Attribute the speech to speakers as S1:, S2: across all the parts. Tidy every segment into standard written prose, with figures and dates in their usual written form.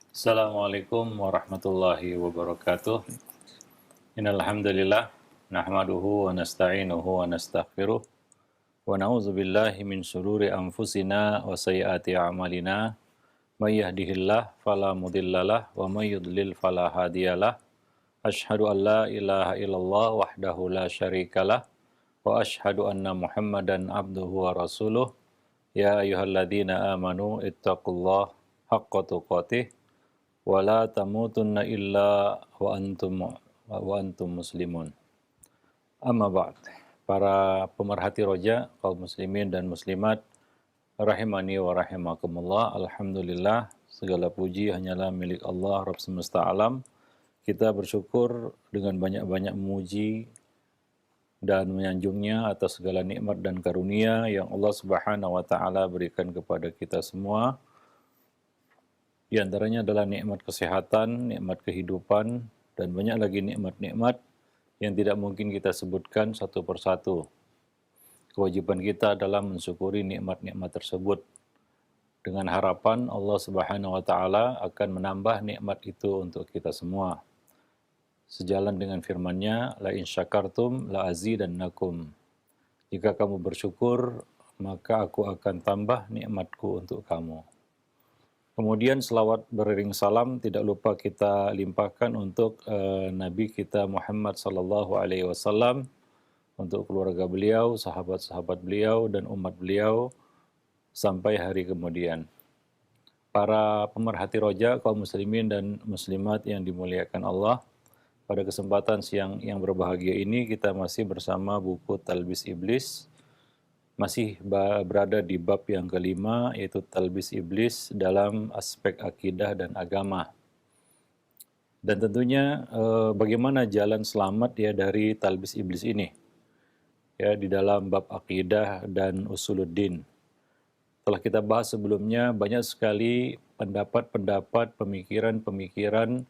S1: Assalamualaikum warahmatullahi wabarakatuh. Innal hamdalillah nahmaduhu wa nasta'inuhu wa nastaghfiruh wa na'udzu billahi min syururi anfusina wa sayyiati a'malina. May yahdihillah fala mudhillalah wa may yudlil fala hadiyalah. Asyhadu an la ilaha illallah wahdahu la syarikalah wa asyhadu anna Muhammadan abduhu wa rasuluh. Ya ayyuhalladzina amanu ittaqullaha haqqa tuqatih wala tamutunna illa wa antum muslimun. Amma ba'd. Para pemerhati roja, kaum muslimin dan muslimat, rahimani wa rahimakumullah. Alhamdulillah, segala puji hanyalah milik Allah, Rabb semesta alam. Kita bersyukur dengan banyak-banyak memuji dan menyanjungnya atas segala nikmat dan karunia yang Allah Subhanahu wa taala berikan kepada kita semua. Di antaranya adalah nikmat kesehatan, nikmat kehidupan, dan banyak lagi nikmat-nikmat yang tidak mungkin kita sebutkan satu persatu. Kewajiban kita adalah mensyukuri nikmat-nikmat tersebut dengan harapan Allah Subhanahu wa taala akan menambah nikmat itu untuk kita semua. Sejalan dengan firman-Nya, la in syakartum la azidannakum. Jika kamu bersyukur, maka aku akan tambah nikmatku untuk kamu. Kemudian selawat beriring salam tidak lupa kita limpahkan untuk Nabi kita Muhammad sallallahu alaihi wasallam, untuk keluarga beliau, sahabat-sahabat beliau dan umat beliau sampai hari kemudian. Para pemerhati roja, kaum muslimin dan muslimat yang dimuliakan Allah, pada kesempatan siang yang berbahagia ini kita masih bersama buku Talbis Iblis. Masih berada di bab yang kelima, yaitu talbis iblis dalam aspek akidah dan agama. Dan tentunya bagaimana jalan selamat ya dari talbis iblis ini, ya di dalam bab akidah dan usuluddin. Telah kita bahas sebelumnya banyak sekali pendapat-pendapat, pemikiran-pemikiran,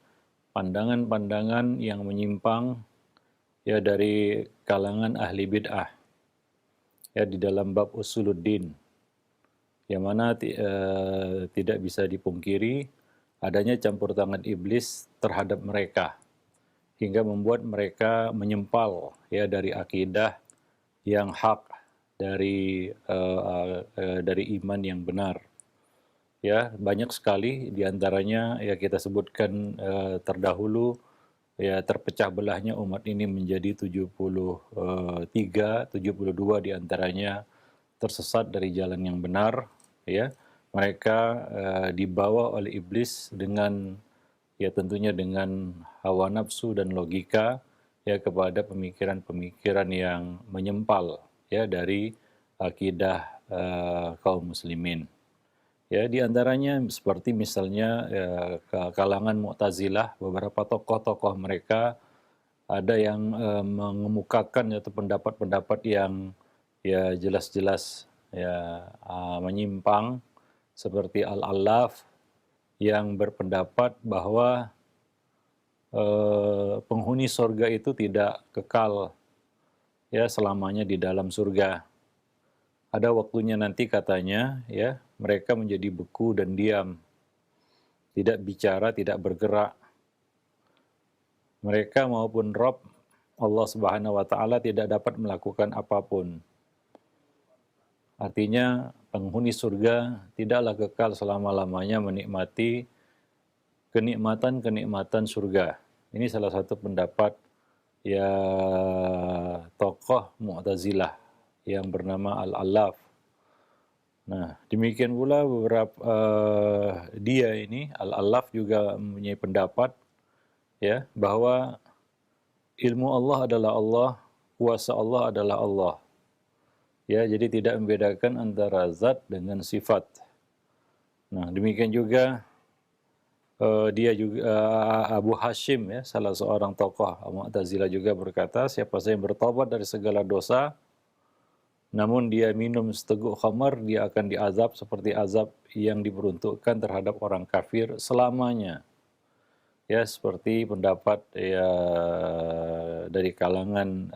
S1: pandangan-pandangan yang menyimpang ya dari kalangan ahli bid'ah. Ya di dalam bab usuluddin, yang mana tidak bisa dipungkiri adanya campur tangan iblis terhadap mereka hingga membuat mereka menyempal ya dari akidah yang hak, dari iman yang benar. Ya, banyak sekali diantaranya ya kita sebutkan terdahulu, ya terpecah belahnya umat ini menjadi 73, 72 diantaranya tersesat dari jalan yang benar, ya. Mereka dibawa oleh iblis dengan ya tentunya dengan hawa nafsu dan logika ya kepada pemikiran-pemikiran yang menyempal ya dari akidah kaum muslimin. Ya, di antaranya seperti misalnya kalangan Mu'tazilah, beberapa tokoh-tokoh mereka ada yang mengemukakan yaitu pendapat-pendapat yang ya jelas-jelas ya menyimpang, seperti Al-Allaf yang berpendapat bahwa penghuni surga itu tidak kekal ya selamanya di dalam surga. Ada waktunya nanti katanya ya mereka menjadi beku dan diam, tidak bicara, tidak bergerak. Mereka maupun Rabb Allah Subhanahu wa taala tidak dapat melakukan apapun. Artinya penghuni surga tidaklah kekal selama-lamanya menikmati kenikmatan-kenikmatan surga. Ini salah satu pendapat ya tokoh Mu'tazilah yang bernama Al-Allaf. Nah, demikian pula beberapa dia ini Al-Allaf juga mempunyai pendapat ya bahwa ilmu Allah adalah Allah, kuasa Allah adalah Allah. Ya, jadi tidak membedakan antara zat dengan sifat. Nah, demikian juga dia juga Abu Hashim ya, salah seorang tokoh Mu'tazilah juga berkata, siapa saja yang bertobat dari segala dosa, namun dia minum seteguk khamar, dia akan diazab seperti azab yang diperuntukkan terhadap orang kafir selamanya. Ya, seperti pendapat ya dari kalangan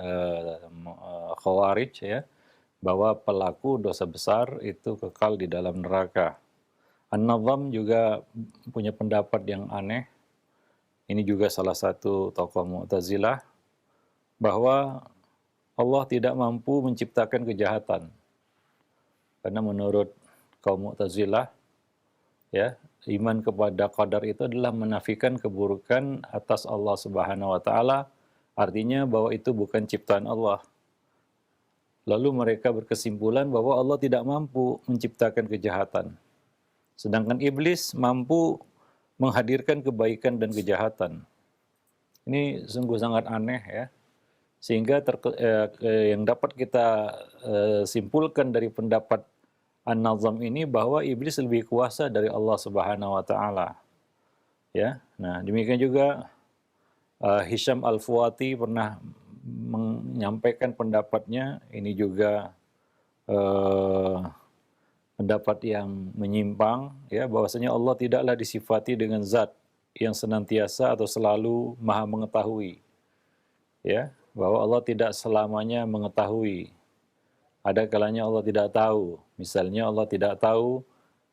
S1: Khawarij ya, bahwa pelaku dosa besar itu kekal di dalam neraka. An-Nadham juga punya pendapat yang aneh. Ini juga salah satu tokoh Mu'tazilah, bahwa Allah tidak mampu menciptakan kejahatan. Karena menurut kaum Mu'tazilah, ya, iman kepada qadar itu adalah menafikan keburukan atas Allah Subhanahu wa taala, artinya bahwa itu bukan ciptaan Allah. Lalu mereka berkesimpulan bahwa Allah tidak mampu menciptakan kejahatan. Sedangkan iblis mampu menghadirkan kebaikan dan kejahatan. Ini sungguh sangat aneh ya. Sehingga yang dapat kita simpulkan dari pendapat An-Nazam ini bahwa iblis lebih kuasa dari Allah Subhanahu wa taala. Ya. Nah, demikian juga Hisham Al-Fuati pernah menyampaikan pendapatnya, ini juga eh, pendapat yang menyimpang, ya, bahwasanya Allah tidaklah disifati dengan zat yang senantiasa atau selalu maha mengetahui, ya, bahwa Allah tidak selamanya mengetahui. Ada kalanya Allah tidak tahu, misalnya Allah tidak tahu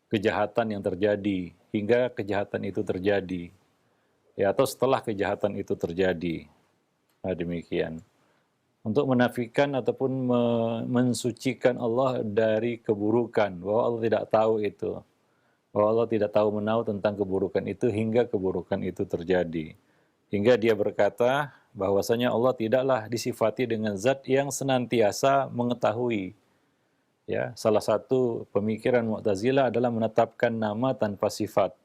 S1: kejahatan yang terjadi hingga kejahatan itu terjadi, ya, atau setelah kejahatan itu terjadi. Nah, demikian. Untuk menafikan ataupun mensucikan Allah dari keburukan, bahwa Allah tidak tahu itu, bahwa Allah tidak tahu menahu tentang keburukan itu hingga keburukan itu terjadi. Hingga dia berkata bahwasanya Allah tidaklah disifati dengan zat yang senantiasa mengetahui. Ya, salah satu pemikiran Mu'tazilah adalah menetapkan nama tanpa sifat.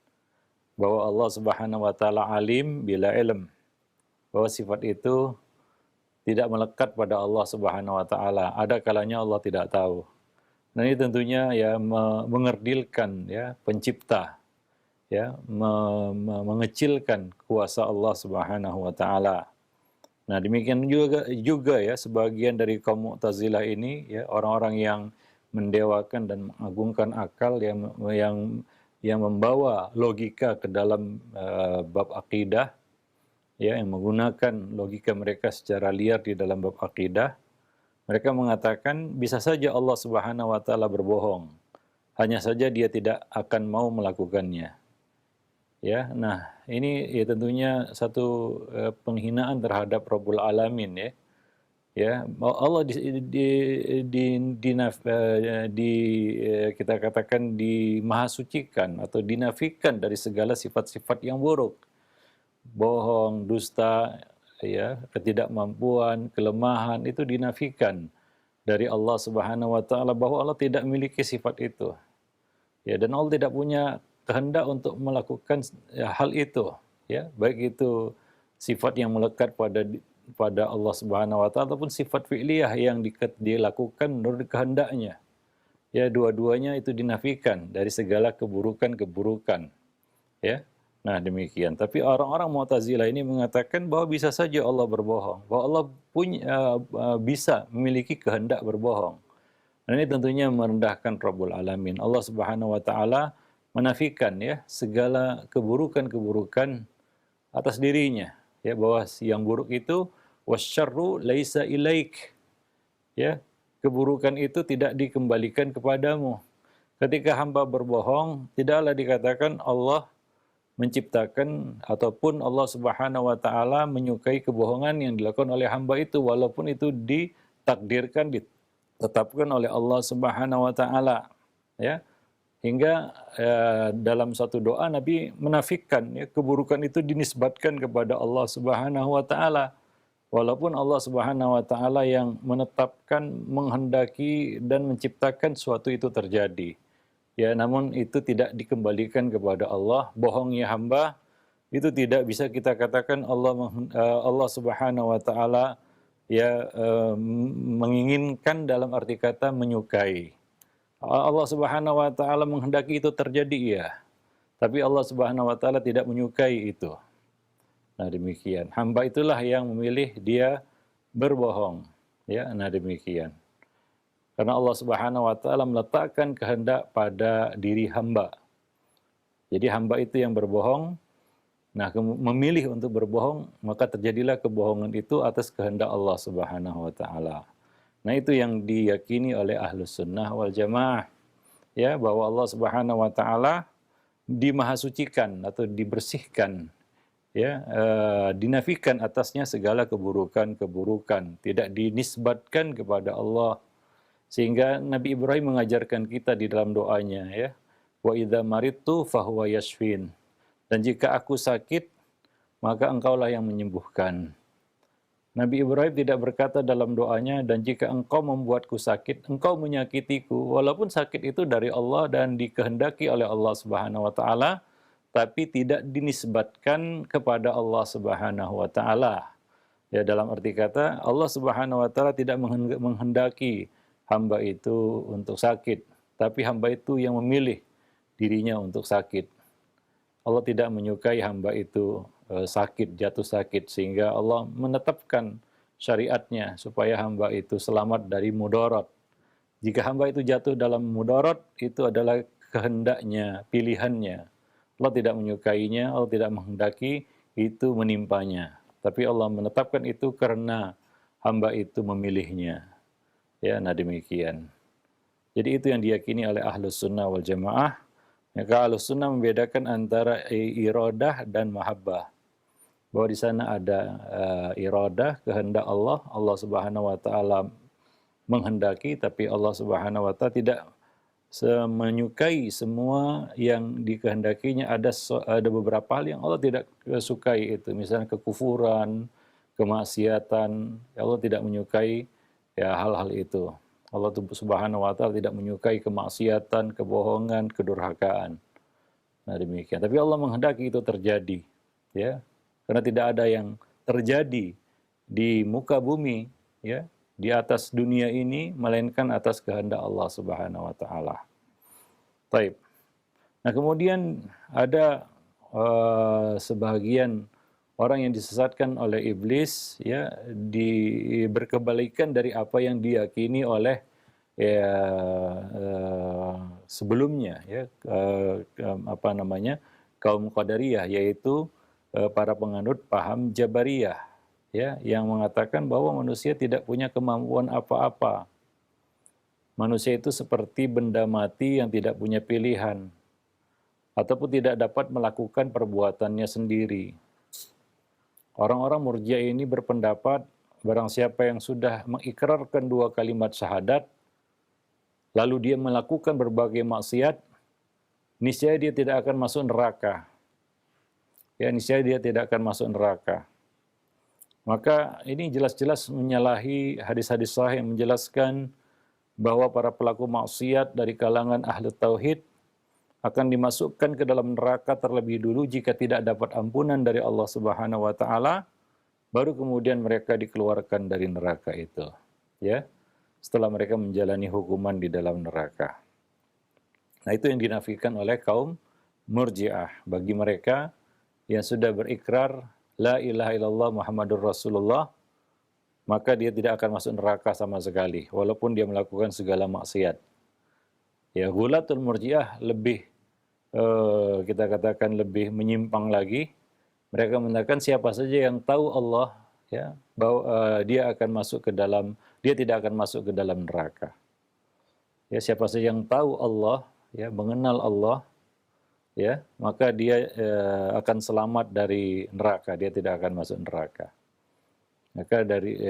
S1: Bahwa Allah Subhanahu wa taala alim bila ilm. Bahwa sifat itu tidak melekat pada Allah Subhanahu wa taala. Ada kalanya Allah tidak tahu. Nah, ini tentunya ya mengerdilkan ya pencipta, ya mengecilkan kuasa Allah Subhanahu wa taala. Nah, demikian juga ya sebagian dari kaum Mu'tazilah ini, ya, orang-orang yang mendewakan dan mengagungkan akal, yang membawa logika ke dalam bab akidah, ya, yang menggunakan logika mereka secara liar di dalam bab akidah. Mereka mengatakan bisa saja Allah Subhanahu wa taala berbohong, hanya saja dia tidak akan mau melakukannya. Ya, nah ini ya tentunya satu penghinaan terhadap Rabbul Alamin, ya. Ya, Allah kita katakan dimahasucikan atau dinafikan dari segala sifat-sifat yang buruk. Bohong, dusta, ya, ketidakmampuan, kelemahan itu dinafikan dari Allah Subhanahu wa taala, bahwa Allah tidak memiliki sifat itu. Ya, dan Allah tidak punya kehendak untuk melakukan hal itu, ya, baik itu sifat yang melekat pada Allah Subhanahu wa taala ataupun sifat fi'liyah yang dilakukan menurut kehendaknya. Ya, dua-duanya itu dinafikan dari segala keburukan-keburukan, ya. Nah, demikian. Tapi orang-orang Mu'tazilah ini mengatakan bahwa bisa saja Allah berbohong, bahwa Allah bisa memiliki kehendak berbohong. Dan ini tentunya merendahkan Rabbul Alamin. Allah Subhanahu wa taala menafikan, ya, segala keburukan-keburukan atas dirinya, ya, bahwa yang buruk itu wasyarru laisa ilaik, ya, keburukan itu tidak dikembalikan kepadamu. Ketika hamba berbohong, tidaklah dikatakan Allah menciptakan ataupun Allah Subhanahu wa taala menyukai kebohongan yang dilakukan oleh hamba itu, walaupun itu ditakdirkan, ditetapkan oleh Allah Subhanahu wa taala, ya. Hingga dalam satu doa Nabi menafikan, ya, keburukan itu dinisbatkan kepada Allah Subhanahu wa taala, walaupun Allah Subhanahu wa taala yang menetapkan, menghendaki dan menciptakan suatu itu terjadi. Ya, namun itu tidak dikembalikan kepada Allah. Bohongnya hamba itu tidak bisa kita katakan Allah Subhanahu wa taala, ya, menginginkan dalam arti kata menyukai. Allah Subhanahu wa taala menghendaki itu terjadi, ya. Tapi Allah Subhanahu wa taala tidak menyukai itu. Nah, demikian. Hamba itulah yang memilih dia berbohong, ya. Nah, demikian. Karena Allah Subhanahu wa taala meletakkan kehendak pada diri hamba. Jadi hamba itu yang berbohong, nah memilih untuk berbohong, maka terjadilah kebohongan itu atas kehendak Allah Subhanahu wa taala. Nah, itu yang diyakini oleh Ahlus Sunnah wal Jamaah, ya, bahwa Allah Subhanahu wa taala dimahasucikan atau dibersihkan, ya, dinafikan atasnya segala keburukan-keburukan, tidak dinisbatkan kepada Allah. Sehingga Nabi Ibrahim mengajarkan kita di dalam doanya, ya, wa idza maridtu fahuwa yashfin. Dan jika aku sakit, maka engkaulah yang menyembuhkan. Nabi Ibrahim tidak berkata dalam doanya, dan jika engkau membuatku sakit, engkau menyakitiku, walaupun sakit itu dari Allah dan dikehendaki oleh Allah Subhanahu wa taala, tapi tidak dinisbatkan kepada Allah Subhanahu wa taala. Ya, dalam arti kata, Allah Subhanahu wa taala tidak menghendaki hamba itu untuk sakit, tapi hamba itu yang memilih dirinya untuk sakit. Allah tidak menyukai hamba itu sakit, jatuh sakit, sehingga Allah menetapkan syariatnya supaya hamba itu selamat dari mudarat. Jika hamba itu jatuh dalam mudarat, itu adalah kehendaknya, pilihannya. Allah tidak menyukainya, Allah tidak menghendaki itu menimpanya. Tapi Allah menetapkan itu karena hamba itu memilihnya. Ya, nah demikian. Jadi itu yang diyakini oleh Ahlus Sunnah wal Jamaah. Maka Ahlus Sunnah membedakan antara iradah dan mahabbah. Bahwa di sana ada iradah, kehendak Allah, Allah Subhanahu wa taala menghendaki, tapi Allah Subhanahu wa taala tidak menyukai semua yang dikehendakinya. Ada beberapa hal yang Allah tidak sukai, itu misalnya kekufuran, kemaksiatan. Allah tidak menyukai ya hal-hal itu. Allah Subhanahu wa taala tidak menyukai kemaksiatan, kebohongan, kedurhakaan. Nah, demikian. Tapi Allah menghendaki itu terjadi, ya. Karena tidak ada yang terjadi di muka bumi, ya, di atas dunia ini melainkan atas kehendak Allah Subhanahu wa taala. Baik. Nah, kemudian ada sebagian orang yang disesatkan oleh iblis, ya, berkebalikan dari apa yang diyakini oleh ya sebelumnya, ya, kaum Qadariyah, yaitu para penganut paham Jabariyah, ya, yang mengatakan bahwa manusia tidak punya kemampuan apa-apa. Manusia itu seperti benda mati yang tidak punya pilihan ataupun tidak dapat melakukan perbuatannya sendiri. Orang-orang Murji'ah ini berpendapat barang siapa yang sudah mengikrarkan 2 kalimat syahadat, lalu dia melakukan berbagai maksiat, niscaya dia tidak akan masuk neraka. Ya, niscaya dia tidak akan masuk neraka. Maka ini jelas-jelas menyalahi hadis-hadis sahih yang menjelaskan bahwa para pelaku maksiat dari kalangan ahli tauhid akan dimasukkan ke dalam neraka terlebih dulu jika tidak dapat ampunan dari Allah Subhanahu wa taala, baru kemudian mereka dikeluarkan dari neraka itu, ya. Setelah mereka menjalani hukuman di dalam neraka. Nah, itu yang dinafikan oleh kaum Murji'ah. Bagi mereka yang sudah berikrar la ilaha illallah Muhammadur Rasulullah, maka dia tidak akan masuk neraka sama sekali walaupun dia melakukan segala maksiat. Ya, Ghulatul Murji'ah lebih kita katakan lebih menyimpang lagi. Mereka mengatakan siapa saja yang tahu Allah, ya, bahwa dia tidak akan masuk ke dalam neraka. Ya, siapa saja yang tahu Allah, ya, mengenal Allah, ya, maka dia akan selamat dari neraka, dia tidak akan masuk neraka. Maka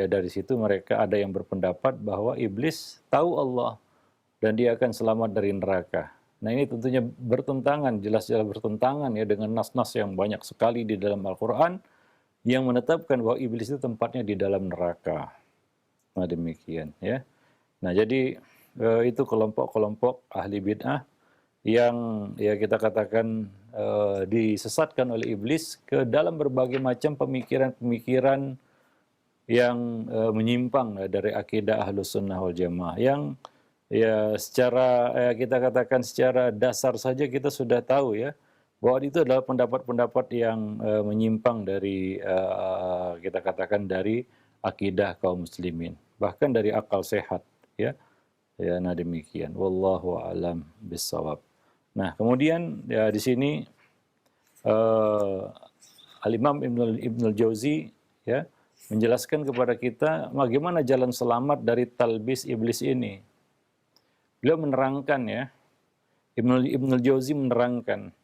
S1: dari situ mereka ada yang berpendapat bahwa iblis tahu Allah dan dia akan selamat dari neraka. Nah, ini tentunya bertentangan, jelas-jelas bertentangan, ya, dengan nas-nas yang banyak sekali di dalam Al-Quran yang menetapkan bahwa iblis itu tempatnya di dalam neraka. Nah, demikian, ya. Nah, jadi itu kelompok-kelompok ahli bid'ah yang, ya, kita katakan disesatkan oleh iblis ke dalam berbagai macam pemikiran-pemikiran yang menyimpang, ya, dari akidah Ahlus Sunnah wal Jamaah, yang ya secara kita katakan secara dasar saja kita sudah tahu, ya, bahwa itu adalah pendapat-pendapat yang menyimpang dari kita katakan dari akidah kaum muslimin, bahkan dari akal sehat, ya. Ya, nah demikian. Wallahu a'lam bishawab. Nah, kemudian, ya, di sini Al-Imam Ibnul Jauzi, ya, menjelaskan kepada kita bagaimana jalan selamat dari talbis iblis ini. Beliau menerangkan, ya, Ibnul Jauzi menerangkan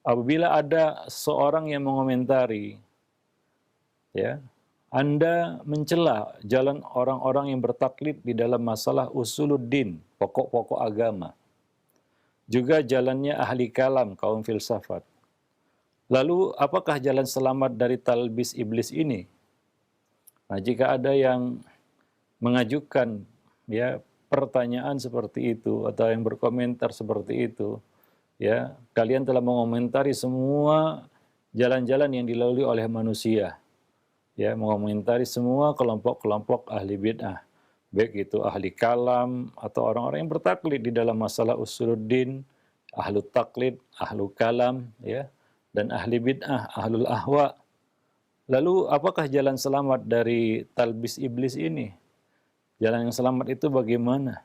S1: Apabila ada seorang yang mengomentari, ya, Anda mencela jalan orang-orang yang bertaklid di dalam masalah usuluddin, pokok-pokok agama. Juga jalannya ahli kalam, kaum filsafat. Lalu apakah jalan selamat dari talbis iblis ini? Nah, jika ada yang mengajukan ya pertanyaan seperti itu atau yang berkomentar seperti itu, ya, kalian telah mengomentari semua jalan-jalan yang dilalui oleh manusia. Ya, mengomentari semua kelompok-kelompok ahli bid'ah, baik itu ahli kalam atau orang-orang yang bertaklid di dalam masalah usuluddin, ahlu taklid, ahlu kalam, ya, dan ahli bid'ah, ahlul ahwa. Lalu apakah jalan selamat dari talbis iblis ini? Jalan yang selamat itu bagaimana?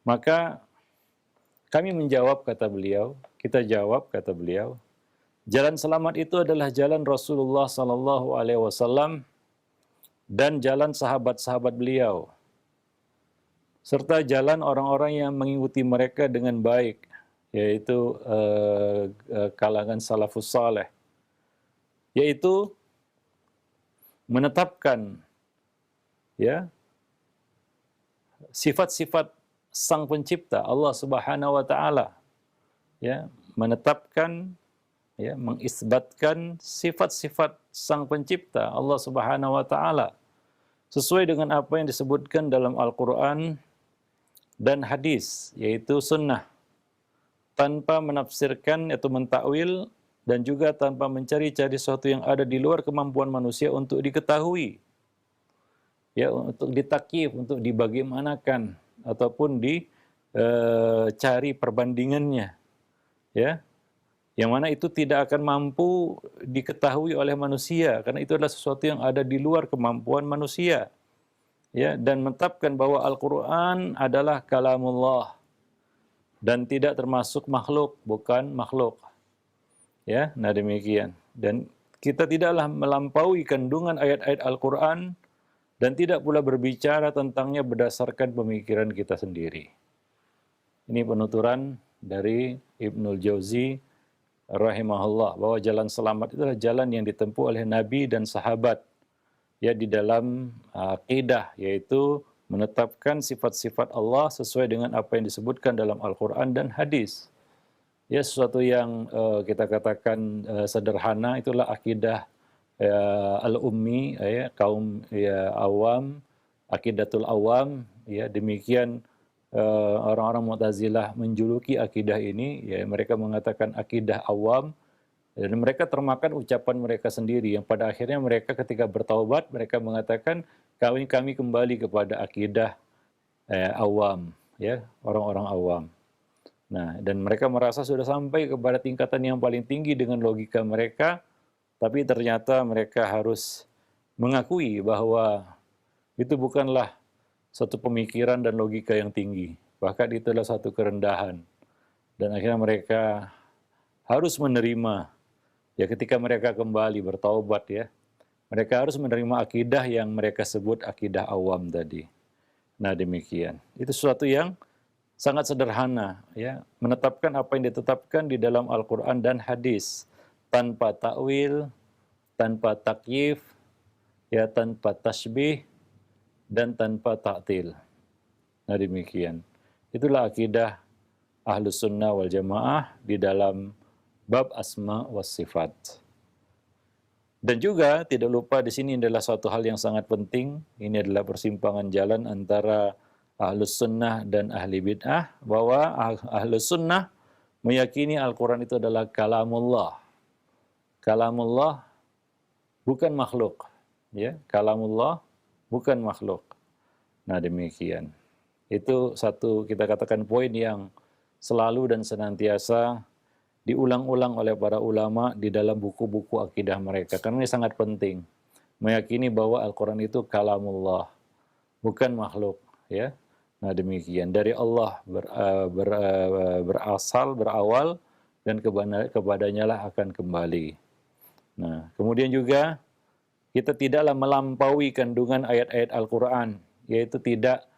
S1: Maka kami menjawab, kata beliau, kita jawab, kata beliau, jalan selamat itu adalah jalan Rasulullah Sallallahu Alaihi Wasallam dan jalan sahabat-sahabat beliau, serta jalan orang-orang yang mengikuti mereka dengan baik, yaitu kalangan salafus saleh, yaitu menetapkan ya sifat-sifat Sang Pencipta Allah Subhanahu wa taala, ya, menetapkan, ya, mengisbatkan sifat-sifat Sang Pencipta Allah Subhanahu wa taala sesuai dengan apa yang disebutkan dalam Al-Qur'an dan hadis, yaitu sunnah, tanpa menafsirkan atau mentakwil dan juga tanpa mencari-cari sesuatu yang ada di luar kemampuan manusia untuk diketahui, ya, untuk ditakyif, untuk dibagaimanakan ataupun dicari perbandingannya, ya, yang mana itu tidak akan mampu diketahui oleh manusia karena itu adalah sesuatu yang ada di luar kemampuan manusia, ya, dan menetapkan bahwa Al-Qur'an adalah kalamullah dan tidak termasuk makhluk, bukan makhluk, ya. Nah, demikian, dan kita tidaklah melampaui kandungan ayat-ayat Al-Qur'an dan tidak pula berbicara tentangnya berdasarkan pemikiran kita sendiri. Ini penuturan dari Ibnul Jauzi rahimahullah, bahwa jalan selamat itu adalah jalan yang ditempuh oleh Nabi dan sahabat, ya, di dalam akidah, yaitu menetapkan sifat-sifat Allah sesuai dengan apa yang disebutkan dalam Al-Quran dan hadis. Ya, sesuatu yang kita katakan sederhana, itulah akidah al-ummi, ya, kaum, ya, awam, akidatul awam, ya, demikian orang-orang Mu'tazilah menjuluki akidah ini, ya, mereka mengatakan akidah awam, dan mereka termakan ucapan mereka sendiri yang pada akhirnya mereka ketika bertaubat mereka mengatakan kami kembali kepada akidah awam, ya, orang-orang awam. Nah, dan mereka merasa sudah sampai kepada tingkatan yang paling tinggi dengan logika mereka, tapi ternyata mereka harus mengakui bahwa itu bukanlah satu pemikiran dan logika yang tinggi. Bahkan itu adalah satu kerendahan. Dan akhirnya mereka harus menerima, ya, ketika mereka kembali bertaubat, ya, mereka harus menerima akidah yang mereka sebut akidah awam tadi. Nah, demikian. Itu sesuatu yang sangat sederhana, ya, menetapkan apa yang ditetapkan di dalam Al-Quran dan hadis, tanpa takwil, tanpa takyif, ya, tanpa tasbih, dan tanpa ta'til. Nah, demikian. Itulah akidah Ahlus Sunnah wal Jamaah di dalam bab asma was sifat. Dan juga tidak lupa di sini adalah suatu hal yang sangat penting. Ini adalah persimpangan jalan antara Ahlus Sunnah dan Ahli Bid'ah, bahwa Ahlus Sunnah meyakini Al-Quran itu adalah kalamullah. Kalamullah bukan makhluk, ya, kalamullah bukan makhluk. Nah, demikian. Itu satu, kita katakan, poin yang selalu dan senantiasa diulang-ulang oleh para ulama di dalam buku-buku akidah mereka, karena ini sangat penting, meyakini bahwa Al-Quran itu kalamullah, bukan makhluk, ya. Nah, demikian, dari Allah berasal, berawal, dan kepadanya lah akan kembali. Nah, kemudian juga kita tidaklah melampaui kandungan ayat-ayat Al-Quran, yaitu tidak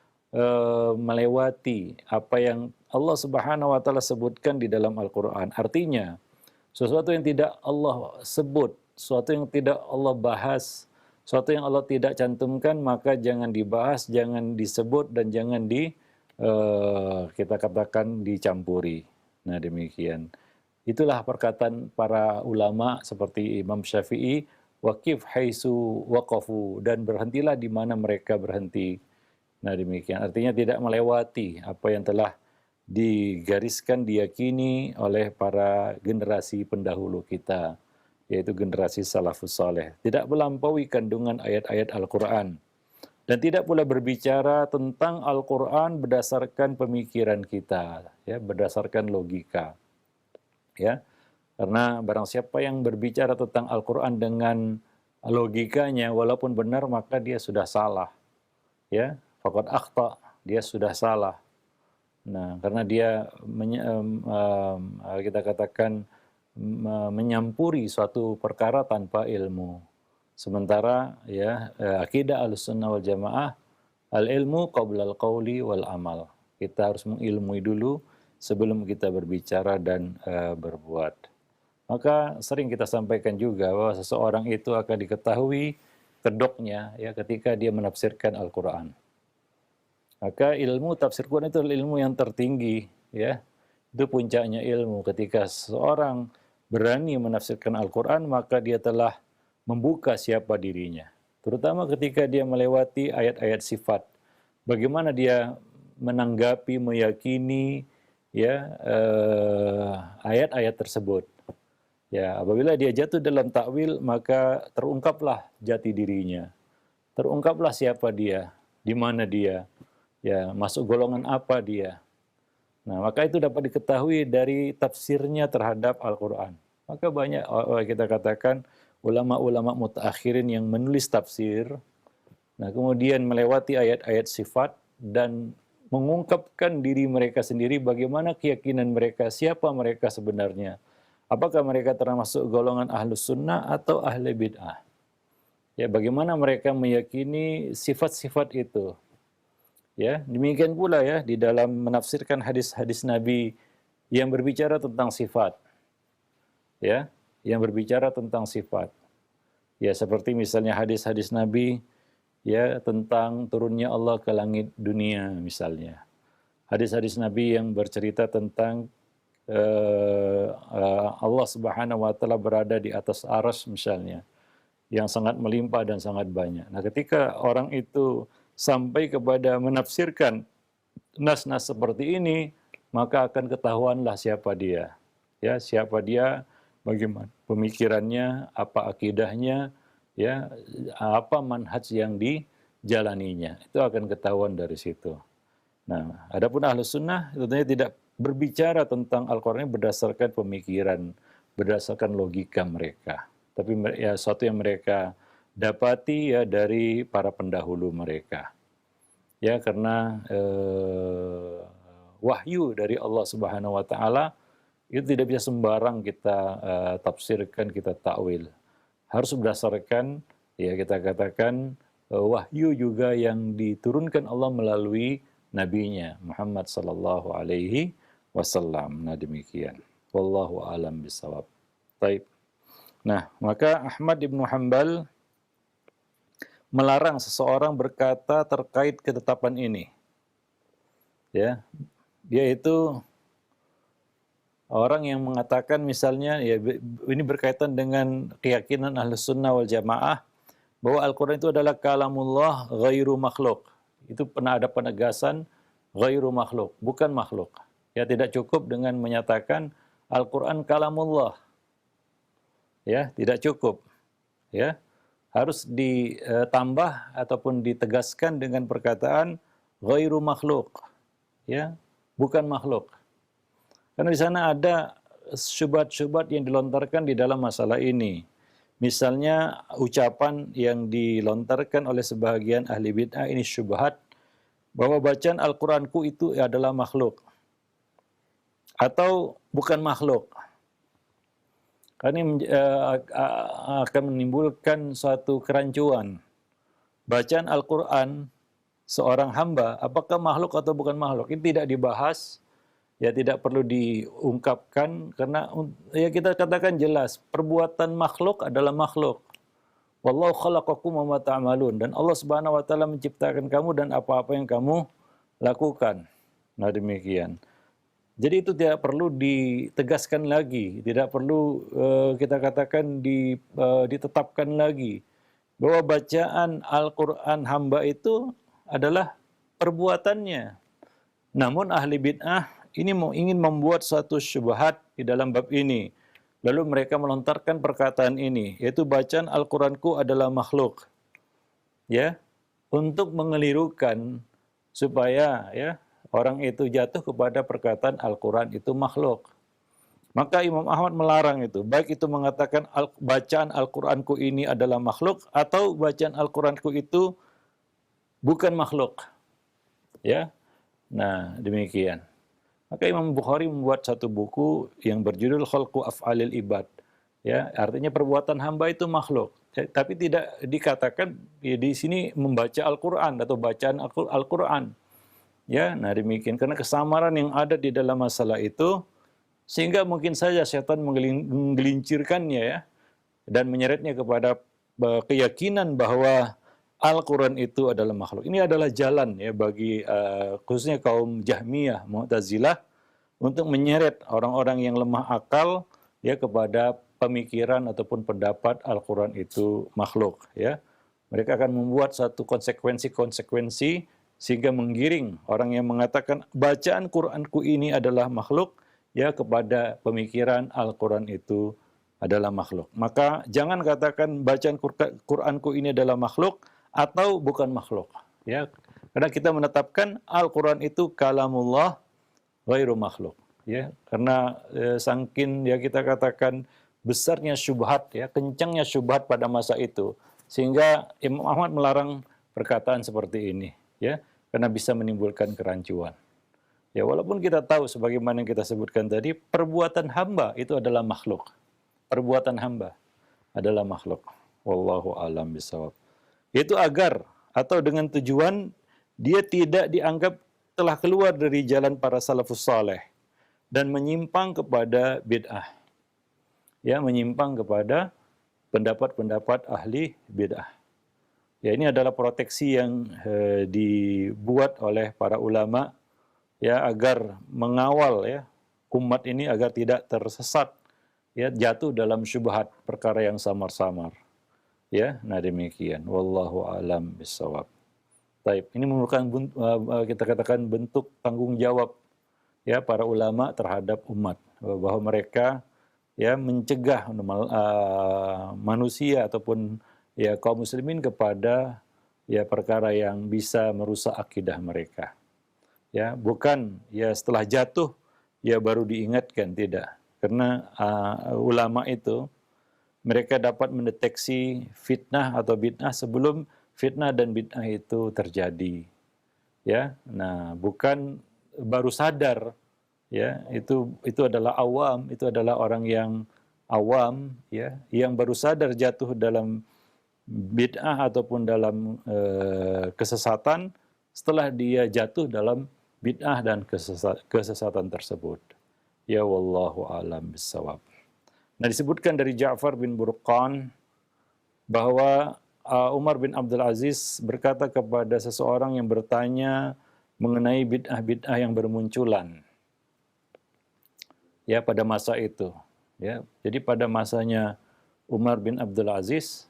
S1: melewati apa yang Allah Subhanahu wa taala sebutkan di dalam Al-Quran. Artinya, Sesuatu yang tidak Allah sebut, sesuatu yang tidak Allah bahas, sesuatu yang Allah tidak cantumkan, maka jangan dibahas, jangan disebut, dan jangan kita katakan dicampuri. Nah, demikian. Itulah perkataan para ulama seperti Imam Syafi'i, waqif haitsu waqafu, dan berhentilah di mana mereka berhenti. Nah, demikian. Artinya tidak melewati apa yang telah digariskan, diyakini oleh para generasi pendahulu kita, yaitu generasi salafus saleh. Tidak melampaui kandungan ayat-ayat Al-Quran. Dan tidak pula berbicara tentang Al-Quran berdasarkan pemikiran kita, ya, berdasarkan logika. Ya, karena barang siapa yang berbicara tentang Al-Quran dengan logikanya, walaupun benar, maka dia sudah salah. Ya, faqad akhta, dia sudah salah. Nah, karena dia kita katakan menyampuri suatu perkara tanpa ilmu. Sementara ya akidah Ahlussunnah wal Jamaah, al ilmu qabla al qauli wal amal. Kita harus mengilmui dulu sebelum kita berbicara dan berbuat. Maka sering kita sampaikan juga bahwa seseorang itu akan diketahui kedoknya ya ketika dia menafsirkan Al-Qur'an. Maka ilmu tafsir Quran itu ilmu yang tertinggi, ya. Itu puncaknya ilmu. Ketika seorang berani menafsirkan Al-Quran, maka dia telah membuka siapa dirinya. Terutama ketika dia melewati ayat-ayat sifat. Bagaimana dia menanggapi, meyakini, ya ayat-ayat tersebut. Ya, apabila dia jatuh dalam takwil, maka terungkaplah jati dirinya. Terungkaplah siapa dia, di mana dia. Ya, masuk golongan apa dia. Nah, maka itu dapat diketahui dari tafsirnya terhadap Al-Quran. Maka banyak kita katakan ulama-ulama mutaakhirin yang menulis tafsir, nah kemudian melewati ayat-ayat sifat dan mengungkapkan diri mereka sendiri, bagaimana keyakinan mereka, siapa mereka sebenarnya. Apakah mereka termasuk golongan ahlus sunnah atau ahli bid'ah. Ya, bagaimana mereka meyakini sifat-sifat itu. Ya, demikian pula ya di dalam menafsirkan hadis-hadis Nabi yang berbicara tentang sifat. Ya, yang berbicara tentang sifat. Ya, seperti misalnya hadis-hadis Nabi ya tentang turunnya Allah ke langit dunia misalnya. Hadis-hadis Nabi yang bercerita tentang Allah Subhanahu wa taala berada di atas arsy misalnya, yang sangat melimpah dan sangat banyak. Nah, ketika orang itu sampai kepada menafsirkan nas-nas seperti ini, maka akan ketahuanlah siapa dia. Ya, siapa dia, bagaimana pemikirannya, apa akidahnya, ya, apa manhaj yang dijalaninya. Itu akan ketahuan dari situ. Nah, adapun Ahlus Sunnah tentunya tidak berbicara tentang Al-Qur'an berdasarkan pemikiran, berdasarkan logika mereka. Tapi ya sesuatu yang mereka dapati ya dari para pendahulu mereka. Ya, karena wahyu dari Allah Subhanahu wa taala itu tidak bisa sembarang kita tafsirkan, kita takwil. Harus berdasarkan ya kita katakan wahyu juga yang diturunkan Allah melalui nabinya Muhammad sallallahu alaihi wasallam. Nah, demikian. Wallahu a'lam bishawab. Baik. Nah, maka Ahmad bin Hanbal melarang seseorang berkata terkait ketetapan ini. Ya, dia itu orang yang mengatakan misalnya, ya ini berkaitan dengan keyakinan Ahlus Sunnah wal Jamaah bahwa Al-Quran itu adalah kalamullah ghairu makhluk. Itu pernah ada penegasan ghairu makhluk, bukan makhluk. Ya, tidak cukup dengan menyatakan Al-Quran kalamullah. Ya, tidak cukup. Ya, harus ditambah ataupun ditegaskan dengan perkataan ghairu makhluk, ya, bukan makhluk. Karena di sana ada syubhat-syubhat yang dilontarkan di dalam masalah ini. Misalnya ucapan yang dilontarkan oleh sebagian ahli bid'ah ini syubhat bahwa bacaan Al-Qur'anku itu adalah makhluk atau bukan makhluk. Ini akan menimbulkan suatu kerancuan. Bacaan Al-Quran seorang hamba, apakah makhluk atau bukan makhluk, ini tidak dibahas Ya tidak perlu diungkapkan karena ya kita katakan jelas perbuatan makhluk adalah makhluk. Wallahu khalaqakum wa ma ta'malun, dan Allah Subhanahu wa taala menciptakan kamu dan apa-apa yang kamu lakukan. Nah, demikian. Jadi itu tidak perlu ditegaskan lagi, tidak perlu kita katakan ditetapkan lagi bahwa bacaan Al-Qur'an hamba itu adalah perbuatannya. Namun ahli bid'ah ini ingin membuat suatu syubhat di dalam bab ini. Lalu mereka melontarkan perkataan ini, yaitu bacaan Al-Qur'anku adalah makhluk. Ya, untuk mengelirukan supaya ya orang itu jatuh kepada perkataan Al-Qur'an itu makhluk. Maka Imam Ahmad melarang itu, baik itu mengatakan bacaan Al-Qur'anku ini adalah makhluk atau bacaan Al-Qur'anku itu bukan makhluk. Ya. Nah, demikian. Maka Imam Bukhari membuat satu buku yang berjudul Khalqu Af'alil Ibad. Ya, artinya perbuatan hamba itu makhluk. Ya, tapi tidak dikatakan ya, di sini membaca Al-Qur'an atau bacaan Al-Qur'an. Ya, nah demikian karena kesamaran yang ada di dalam masalah itu sehingga mungkin saja setan menggelincirkannya ya dan menyeretnya kepada keyakinan bahwa Al-Quran itu adalah makhluk. Ini adalah jalan ya bagi khususnya kaum Jahmiyah, Mu'tazilah untuk menyeret orang-orang yang lemah akal ya kepada pemikiran ataupun pendapat Al-Quran itu makhluk ya. Mereka akan membuat satu konsekuensi sehingga menggiring orang yang mengatakan bacaan Quranku ini adalah makhluk ya kepada pemikiran Al-Quran itu adalah makhluk. Maka jangan katakan bacaan Quranku ini adalah makhluk atau bukan makhluk ya, karena kita menetapkan Al-Quran itu kalamullah ghairu makhluk ya, karena sangkin ya kita katakan besarnya syubhat ya, kencangnya syubhat pada masa itu sehingga Imam Ahmad melarang perkataan seperti ini ya, karena bisa menimbulkan kerancuan ya. Walaupun kita tahu sebagaimana yang kita sebutkan tadi, perbuatan hamba itu adalah makhluk, perbuatan hamba adalah makhluk. Wallahu a'lam bishawab. Itu agar atau dengan tujuan dia tidak dianggap telah keluar dari jalan para salafus saleh dan menyimpang kepada bid'ah. Ya, menyimpang kepada pendapat-pendapat ahli bid'ah. Ya, ini adalah proteksi yang dibuat oleh para ulama ya agar mengawal ya umat ini agar tidak tersesat ya, jatuh dalam syubhat perkara yang samar-samar. Ya, nah demikian. Wallahu a'lam bishawab. Baik, ini merupakan kita katakan bentuk tanggung jawab ya para ulama terhadap umat bahwa mereka ya mencegah manusia ataupun ya kaum muslimin kepada ya perkara yang bisa merusak akidah mereka. Ya, bukan ya setelah jatuh ya baru diingatkan, tidak. Karena ulama itu mereka dapat mendeteksi fitnah atau bid'ah sebelum fitnah dan bid'ah itu terjadi. Ya, nah bukan baru sadar. Ya, itu adalah awam, itu adalah orang yang awam, ya, yang baru sadar jatuh dalam bid'ah ataupun dalam kesesatan setelah dia jatuh dalam bid'ah dan kesesatan tersebut. Ya, wallahu a'lam bishawab. Nah, disebutkan dari Ja'far bin Burqan bahwa Umar bin Abdul Aziz berkata kepada seseorang yang bertanya mengenai bid'ah-bid'ah yang bermunculan ya pada masa itu ya. Jadi pada masanya Umar bin Abdul Aziz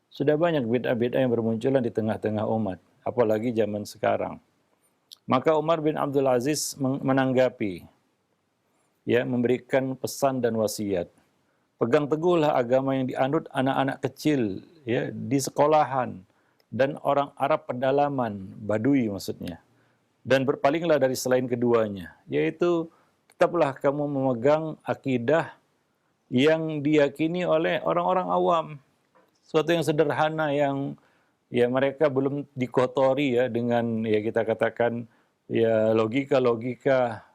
S1: sudah banyak bid'ah-bid'ah yang bermunculan di tengah-tengah umat, apalagi zaman sekarang. Maka Umar bin Abdul Aziz menanggapi ya, memberikan pesan dan wasiat. Pegang teguhlah agama yang dianut anak-anak kecil ya di sekolahan dan orang Arab pedalaman, Badui maksudnya. Dan berpalinglah dari selain keduanya, yaitu tetaplah kamu memegang akidah yang diyakini oleh orang-orang awam. Suatu yang sederhana yang ya mereka belum dikotori ya dengan ya kita katakan ya logika-logika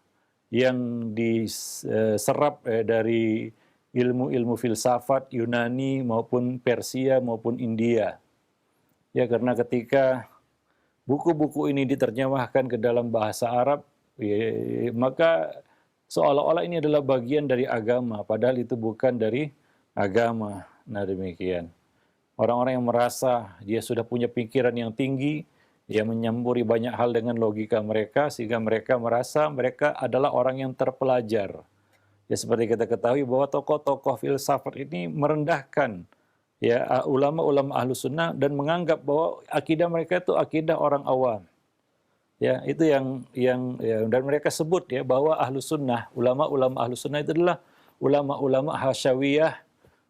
S1: yang diserap dari ilmu-ilmu filsafat Yunani maupun Persia maupun India. Ya, karena ketika buku-buku ini diterjemahkan ke dalam bahasa Arab, ya, maka seolah-olah ini adalah bagian dari agama, padahal itu bukan dari agama. Nah, demikian. Orang-orang yang merasa dia sudah punya pikiran yang tinggi, dia menyamburi banyak hal dengan logika mereka, sehingga mereka merasa mereka adalah orang yang terpelajar. Ya seperti kita ketahui bahwa tokoh-tokoh filsafat ini merendahkan ya ulama-ulama ahlu sunnah dan menganggap bahwa akidah mereka itu akidah orang awam. Ya, itu yang ya, dan mereka sebut ya bahwa ahlu sunnah, ulama-ulama ahlu sunnah itu adalah ulama-ulama hasyawiyah,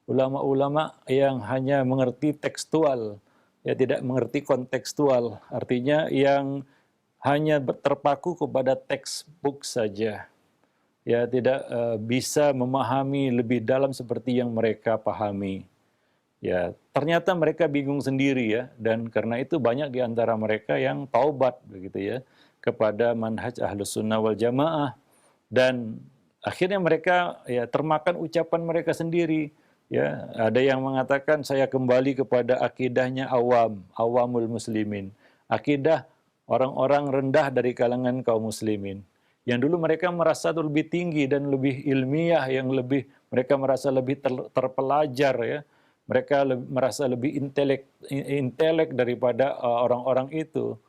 S1: ulama-ulama yang hanya mengerti tekstual, ya tidak mengerti kontekstual. Artinya yang hanya terpaku kepada textbook saja. Ya tidak bisa memahami lebih dalam seperti yang mereka pahami. Ya, ternyata mereka bingung sendiri ya, dan karena itu banyak di antara mereka yang taubat begitu ya kepada manhaj Ahlus Sunnah wal Jamaah, dan akhirnya mereka ya termakan ucapan mereka sendiri. Ya, ada yang mengatakan saya kembali kepada akidahnya awamul muslimin. Akidah orang-orang rendah dari kalangan kaum muslimin. Yang dulu mereka merasa lebih tinggi dan lebih ilmiah, yang lebih mereka merasa lebih terpelajar ya. Mereka merasa lebih intelek daripada orang-orang itu,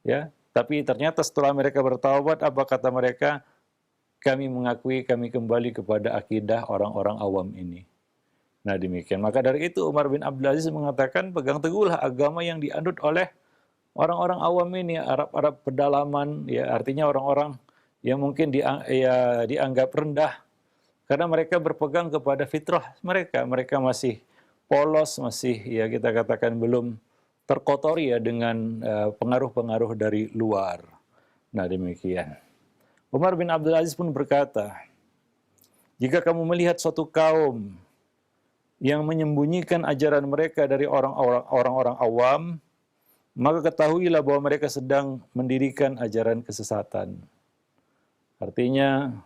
S1: ya. Tapi ternyata setelah mereka bertaubat, apa kata mereka? Kami mengakui kami kembali kepada akidah orang-orang awam ini. Nah demikian. Maka dari itu Umar bin Abdul Aziz mengatakan pegang teguhlah agama yang dianut oleh orang-orang awam ini, Arab-Arab pedalaman, ya artinya orang-orang yang mungkin dianggap rendah karena mereka berpegang kepada fitrah mereka. Mereka masih polos, masih ya kita katakan belum terkotori ya dengan pengaruh-pengaruh dari luar. Nah demikian. Umar bin Abdul Aziz pun berkata, jika kamu melihat suatu kaum yang menyembunyikan ajaran mereka dari orang-orang awam, maka ketahuilah bahwa mereka sedang mendirikan ajaran kesesatan. Artinya,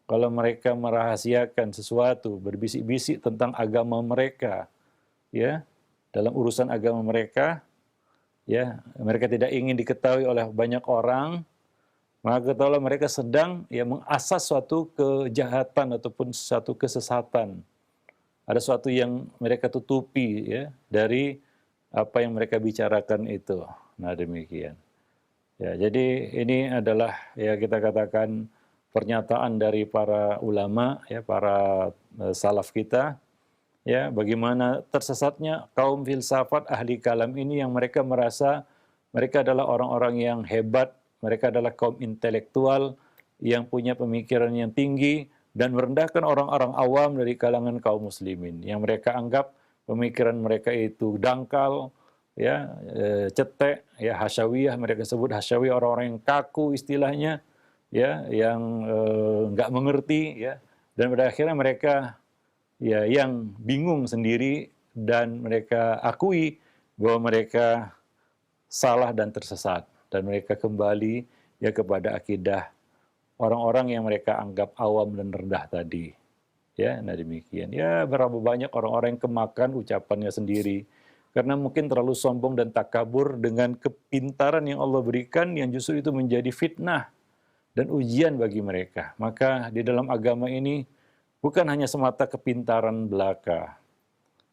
S1: kalau mereka merahasiakan sesuatu, berbisik-bisik tentang agama mereka, ya, dalam urusan agama mereka, ya, mereka tidak ingin diketahui oleh banyak orang, maka ketahuilah mereka sedang ya mengasas suatu kejahatan ataupun suatu kesesatan. Ada sesuatu yang mereka tutupi ya dari apa yang mereka bicarakan itu. Nah, demikian. Ya, jadi ini adalah ya kita katakan pernyataan dari para ulama ya, para salaf kita ya, bagaimana tersesatnya kaum filsafat ahli kalam ini yang mereka merasa mereka adalah orang-orang yang hebat, mereka adalah kaum intelektual yang punya pemikiran yang tinggi dan merendahkan orang-orang awam dari kalangan kaum muslimin yang mereka anggap pemikiran mereka itu dangkal, ya, cetek, ya hasyawiyah, mereka sebut hasyawiyah orang-orang yang kaku istilahnya, ya, yang nggak mengerti, ya, dan pada akhirnya mereka ya yang bingung sendiri dan mereka akui bahwa mereka salah dan tersesat dan mereka kembali ya kepada akidah orang-orang yang mereka anggap awam dan rendah tadi. Ya, nah demikian. Ya, berapa banyak orang-orang yang kemakan ucapannya sendiri karena mungkin terlalu sombong dan takabur dengan kepintaran yang Allah berikan yang justru itu menjadi fitnah dan ujian bagi mereka. Maka di dalam agama ini bukan hanya semata kepintaran belaka.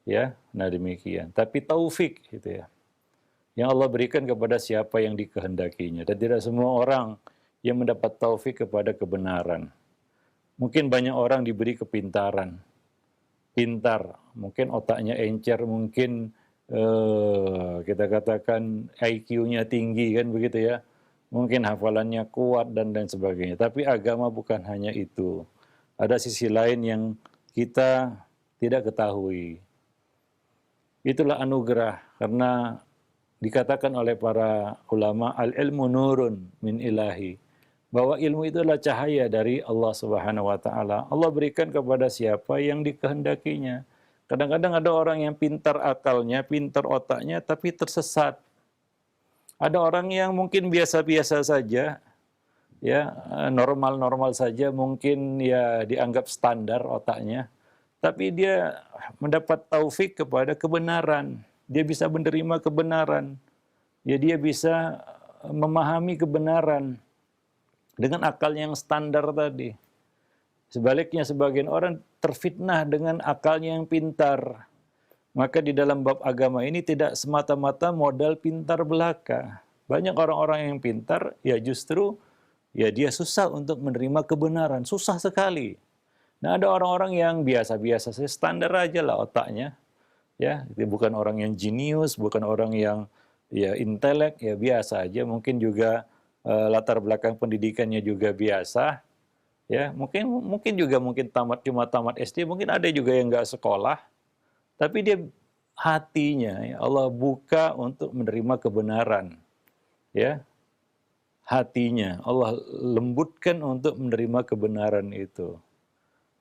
S1: Ya, nah demikian. Tapi taufik gitu ya. Yang Allah berikan kepada siapa yang dikehendakinya dan tidak semua orang yang mendapat taufik kepada kebenaran. Mungkin banyak orang diberi kepintaran, pintar, mungkin otaknya encer, mungkin kita katakan IQ-nya tinggi kan begitu ya, mungkin hafalannya kuat dan lain sebagainya. Tapi agama bukan hanya itu. Ada sisi lain yang kita tidak ketahui. Itulah anugerah karena dikatakan oleh para ulama al-ilmu nurun min ilahi, bahwa ilmu itu adalah cahaya dari Allah Subhanahu wa taala. Allah berikan kepada siapa yang dikehendakinya. Kadang-kadang ada orang yang pintar akalnya, pintar otaknya tapi tersesat. Ada orang yang mungkin biasa-biasa saja, ya, normal-normal saja, mungkin ya dianggap standar otaknya, tapi dia mendapat taufik kepada kebenaran. Dia bisa menerima kebenaran. Ya, dia bisa memahami kebenaran dengan akal yang standar tadi. Sebaliknya sebagian orang terfitnah dengan akalnya yang pintar. Maka di dalam bab agama ini tidak semata-mata modal pintar belaka. Banyak orang-orang yang pintar, ya justru ya dia susah untuk menerima kebenaran, susah sekali. Nah, ada orang-orang yang biasa-biasa saja, standar aja lah otaknya, ya, dia bukan orang yang jenius, bukan orang yang ya intelek, ya biasa aja, mungkin juga latar belakang pendidikannya juga biasa, ya, mungkin cuma tamat SD, mungkin ada juga yang nggak sekolah, tapi dia hatinya ya Allah buka untuk menerima kebenaran, ya. Hatinya Allah lembutkan untuk menerima kebenaran itu.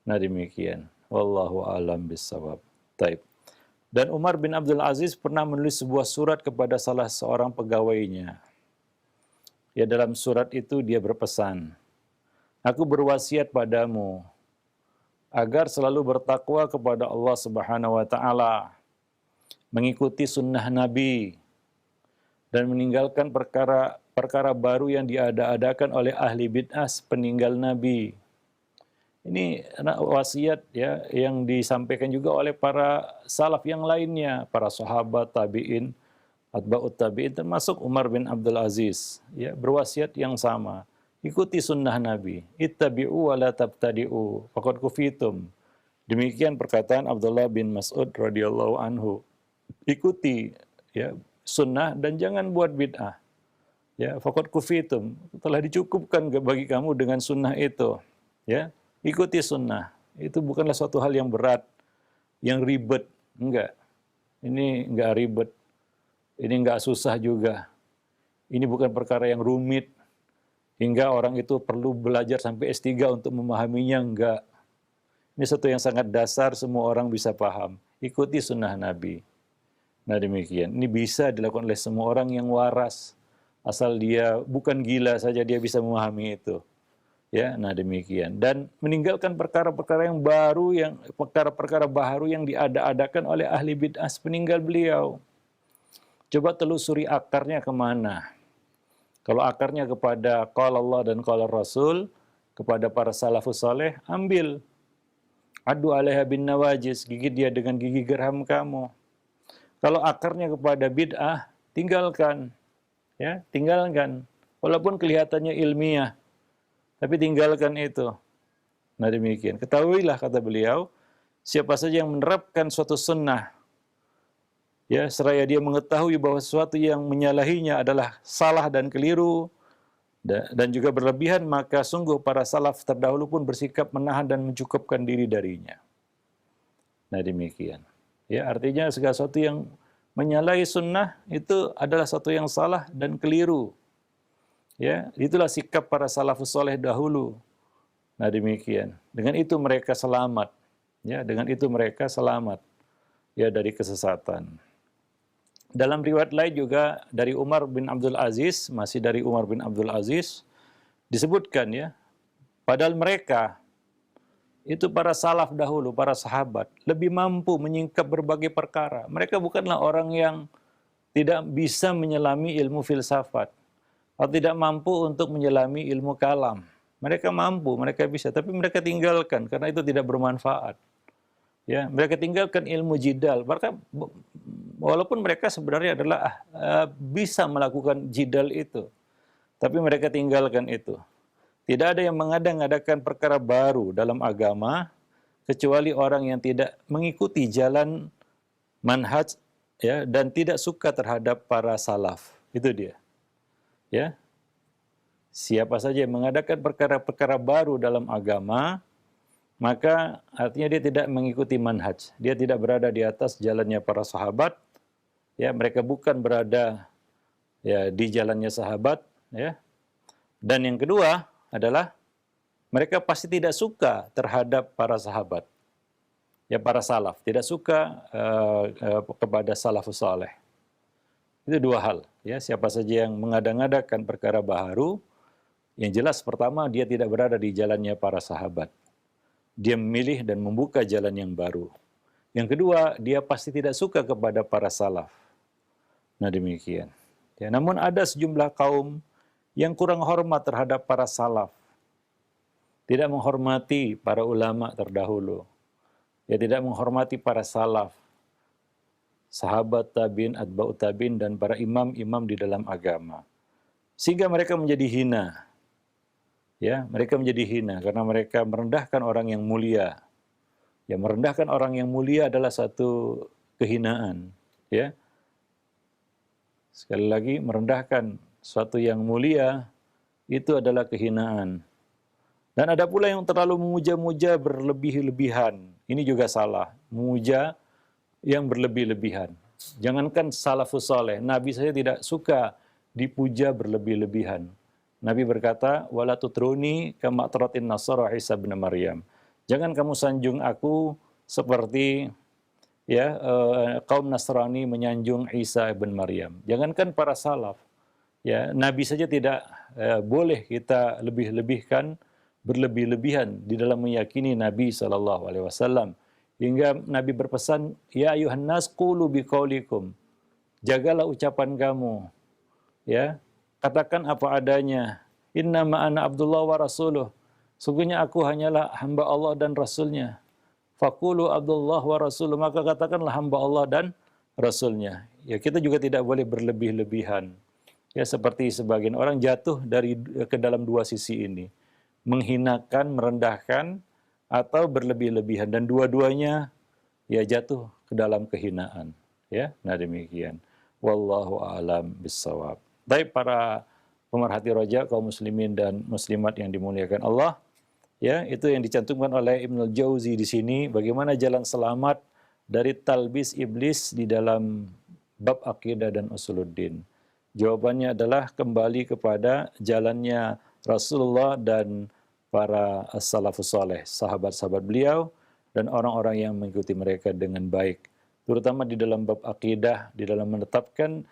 S1: Nah, demikian. Wallahu a'lam bishawab. Taib. Dan Umar bin Abdul Aziz pernah menulis sebuah surat kepada salah seorang pegawainya. Ya, dalam surat itu dia berpesan, "Aku berwasiat padamu agar selalu bertakwa kepada Allah Subhanahu wa taala, mengikuti sunnah Nabi, dan meninggalkan perkara-perkara baru yang diada-adakan oleh ahli bid'ah peninggal Nabi." Ini wasiat ya yang disampaikan juga oleh para salaf yang lainnya, para sahabat, tabi'in, atba'ut tabi'in, termasuk Umar bin Abdul Aziz, ya, berwasiat yang sama. Ikuti sunnah Nabi. Ittabi'u wa la tabtadi'u faqad kufitum. Demikian perkataan Abdullah bin Mas'ud radhiyallahu anhu. Ikuti ya sunnah dan jangan buat bid'ah. Ya, faqad kufitum. Telah dicukupkan bagi kamu dengan sunnah itu. Ya, ikuti sunnah. Itu bukanlah suatu hal yang berat, yang ribet. Enggak. Ini enggak ribet. Ini enggak susah juga. Ini bukan perkara yang rumit, hingga orang itu perlu belajar sampai S3 untuk memahaminya, enggak. Ini satu yang sangat dasar, semua orang bisa paham. Ikuti sunnah Nabi. Nah, demikian. Ini bisa dilakukan oleh semua orang yang waras. Asal dia bukan gila saja, dia bisa memahami itu. Ya, nah demikian. Dan meninggalkan perkara-perkara yang baru, perkara-perkara baru yang diada-adakan oleh ahli bid'ah peninggal beliau. Coba telusuri akarnya kemana. Kalau akarnya kepada qala Allah dan qala Rasul, kepada para salafus saleh, ambil. Adu alaiha bin nawajis, gigit dia dengan gigi geram kamu. Kalau akarnya kepada bid'ah, tinggalkan. Ya, tinggalkan. Walaupun kelihatannya ilmiah, tapi tinggalkan itu. Nah, demikian. Ketahuilah, kata beliau, siapa saja yang menerapkan suatu sunnah, ya, seraya dia mengetahui bahwa sesuatu yang menyalahinya adalah salah dan keliru, dan juga berlebihan, maka sungguh para salaf terdahulu pun bersikap menahan dan mencukupkan diri darinya. Nah, demikian. Ya, artinya segala sesuatu yang menyalahi sunnah itu adalah sesuatu yang salah dan keliru. Ya, itulah sikap para salafus soleh dahulu. Nah, demikian. Dengan itu mereka selamat. Ya, dengan itu mereka selamat ya dari kesesatan. Dalam riwayat lain juga dari Umar bin Abdul Aziz, masih dari Umar bin Abdul Aziz, disebutkan ya, padahal mereka itu para salaf dahulu, para sahabat, lebih mampu menyingkap berbagai perkara. Mereka bukanlah orang yang tidak bisa menyelami ilmu filsafat, atau tidak mampu untuk menyelami ilmu kalam. Mereka mampu, mereka bisa, tapi mereka tinggalkan karena itu tidak bermanfaat. Ya, mereka tinggalkan ilmu jidal. Walaupun mereka sebenarnya adalah bisa melakukan jidal itu, tapi mereka tinggalkan itu. Tidak ada yang mengada-ngadakan perkara baru dalam agama kecuali orang yang tidak mengikuti jalan manhaj ya dan tidak suka terhadap para salaf. Itu dia. Ya. Siapa saja yang mengadakan perkara-perkara baru dalam agama, maka artinya dia tidak mengikuti manhaj. Dia tidak berada di atas jalannya para sahabat. Ya, mereka bukan berada ya di jalannya sahabat, ya. Dan yang kedua adalah mereka pasti tidak suka terhadap para sahabat. Ya, para salaf, tidak suka kepada salafus saleh. Itu dua hal, ya. Siapa saja yang mengada-ngadakan perkara baru, yang jelas pertama dia tidak berada di jalannya para sahabat. Dia memilih dan membuka jalan yang baru. Yang kedua, dia pasti tidak suka kepada para salaf. Nah, demikian. Ya, namun ada sejumlah kaum yang kurang hormat terhadap para salaf. tidak menghormati para ulama terdahulu, ya tidak menghormati para salaf, sahabat tabi'in, atba'ut tabi'in, dan para imam-imam di dalam agama. Sehingga mereka menjadi hina. Ya, mereka menjadi hina karena mereka merendahkan orang yang mulia. Ya, merendahkan orang yang mulia adalah satu kehinaan. Ya, sekali lagi merendahkan suatu yang mulia itu adalah kehinaan. Dan ada pula yang terlalu memuja-muja berlebih-lebihan. Ini juga salah. Memuja yang berlebih-lebihan. Jangankan salafus saleh, Nabi saja tidak suka dipuja berlebih-lebihan. Nabi berkata, "Wala tutruni kama atratin nasara Isa bin Maryam." Jangan kamu sanjung aku seperti kaum Nasrani menyanjung Isa bin Maryam. Jangankan para salaf, ya Nabi saja tidak boleh kita lebih-lebihkan, berlebih-lebihan di dalam meyakini Nabi Shallallahu Alaihi Wasallam. Hingga Nabi berpesan, ya ayuhan nas qulu biqaulikum, jagalah ucapan kamu, ya katakan apa adanya. Innama ana Abdullah wa rasuluh, sungguhnya aku hanyalah hamba Allah dan Rasulnya. Faqulu Abdullah wa rasuluh, maka katakanlah hamba Allah dan Rasulnya. Ya kita juga tidak boleh berlebih-lebihan. Ya seperti sebagian orang jatuh ke dalam dua sisi ini, menghinakan, merendahkan, atau berlebih-lebihan, dan dua-duanya ya jatuh ke dalam kehinaan. Ya, nah demikian. Wallahu a'lam bissawab. Baik para pemerhati roja kaum muslimin dan muslimat yang dimuliakan Allah, ya itu yang dicantumkan oleh Ibnul Jauzi di sini. Bagaimana jalan selamat dari talbis iblis di dalam bab akidah dan usuluddin? Jawabannya adalah kembali kepada jalannya Rasulullah dan para salafus saleh, sahabat-sahabat beliau, dan orang-orang yang mengikuti mereka dengan baik. Terutama di dalam bab akidah, di dalam menetapkan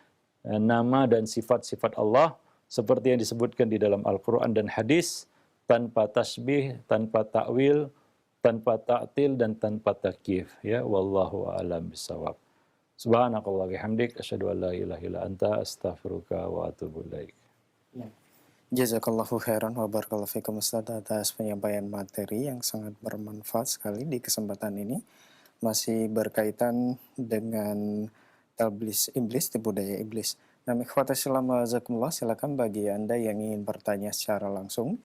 S1: nama dan sifat-sifat Allah, seperti yang disebutkan di dalam Al-Quran dan hadis, tanpa tasbih, tanpa ta'wil, tanpa ta'til, dan tanpa takyif. Ya, wallahu a'lam bissawab. Subhanakallah bihamdik, asyhadu an la ilaha illa anta, astaghfiruka wa atubu ilaik.
S2: Jazakallahu khairan wa barakallahu fikum Ustaz atas penyampaian materi yang sangat bermanfaat sekali di kesempatan ini. Masih berkaitan dengan talbis iblis, tipu daya iblis. Nah, ikhwata Islam jazakumullah, silakan bagi Anda yang ingin bertanya secara langsung.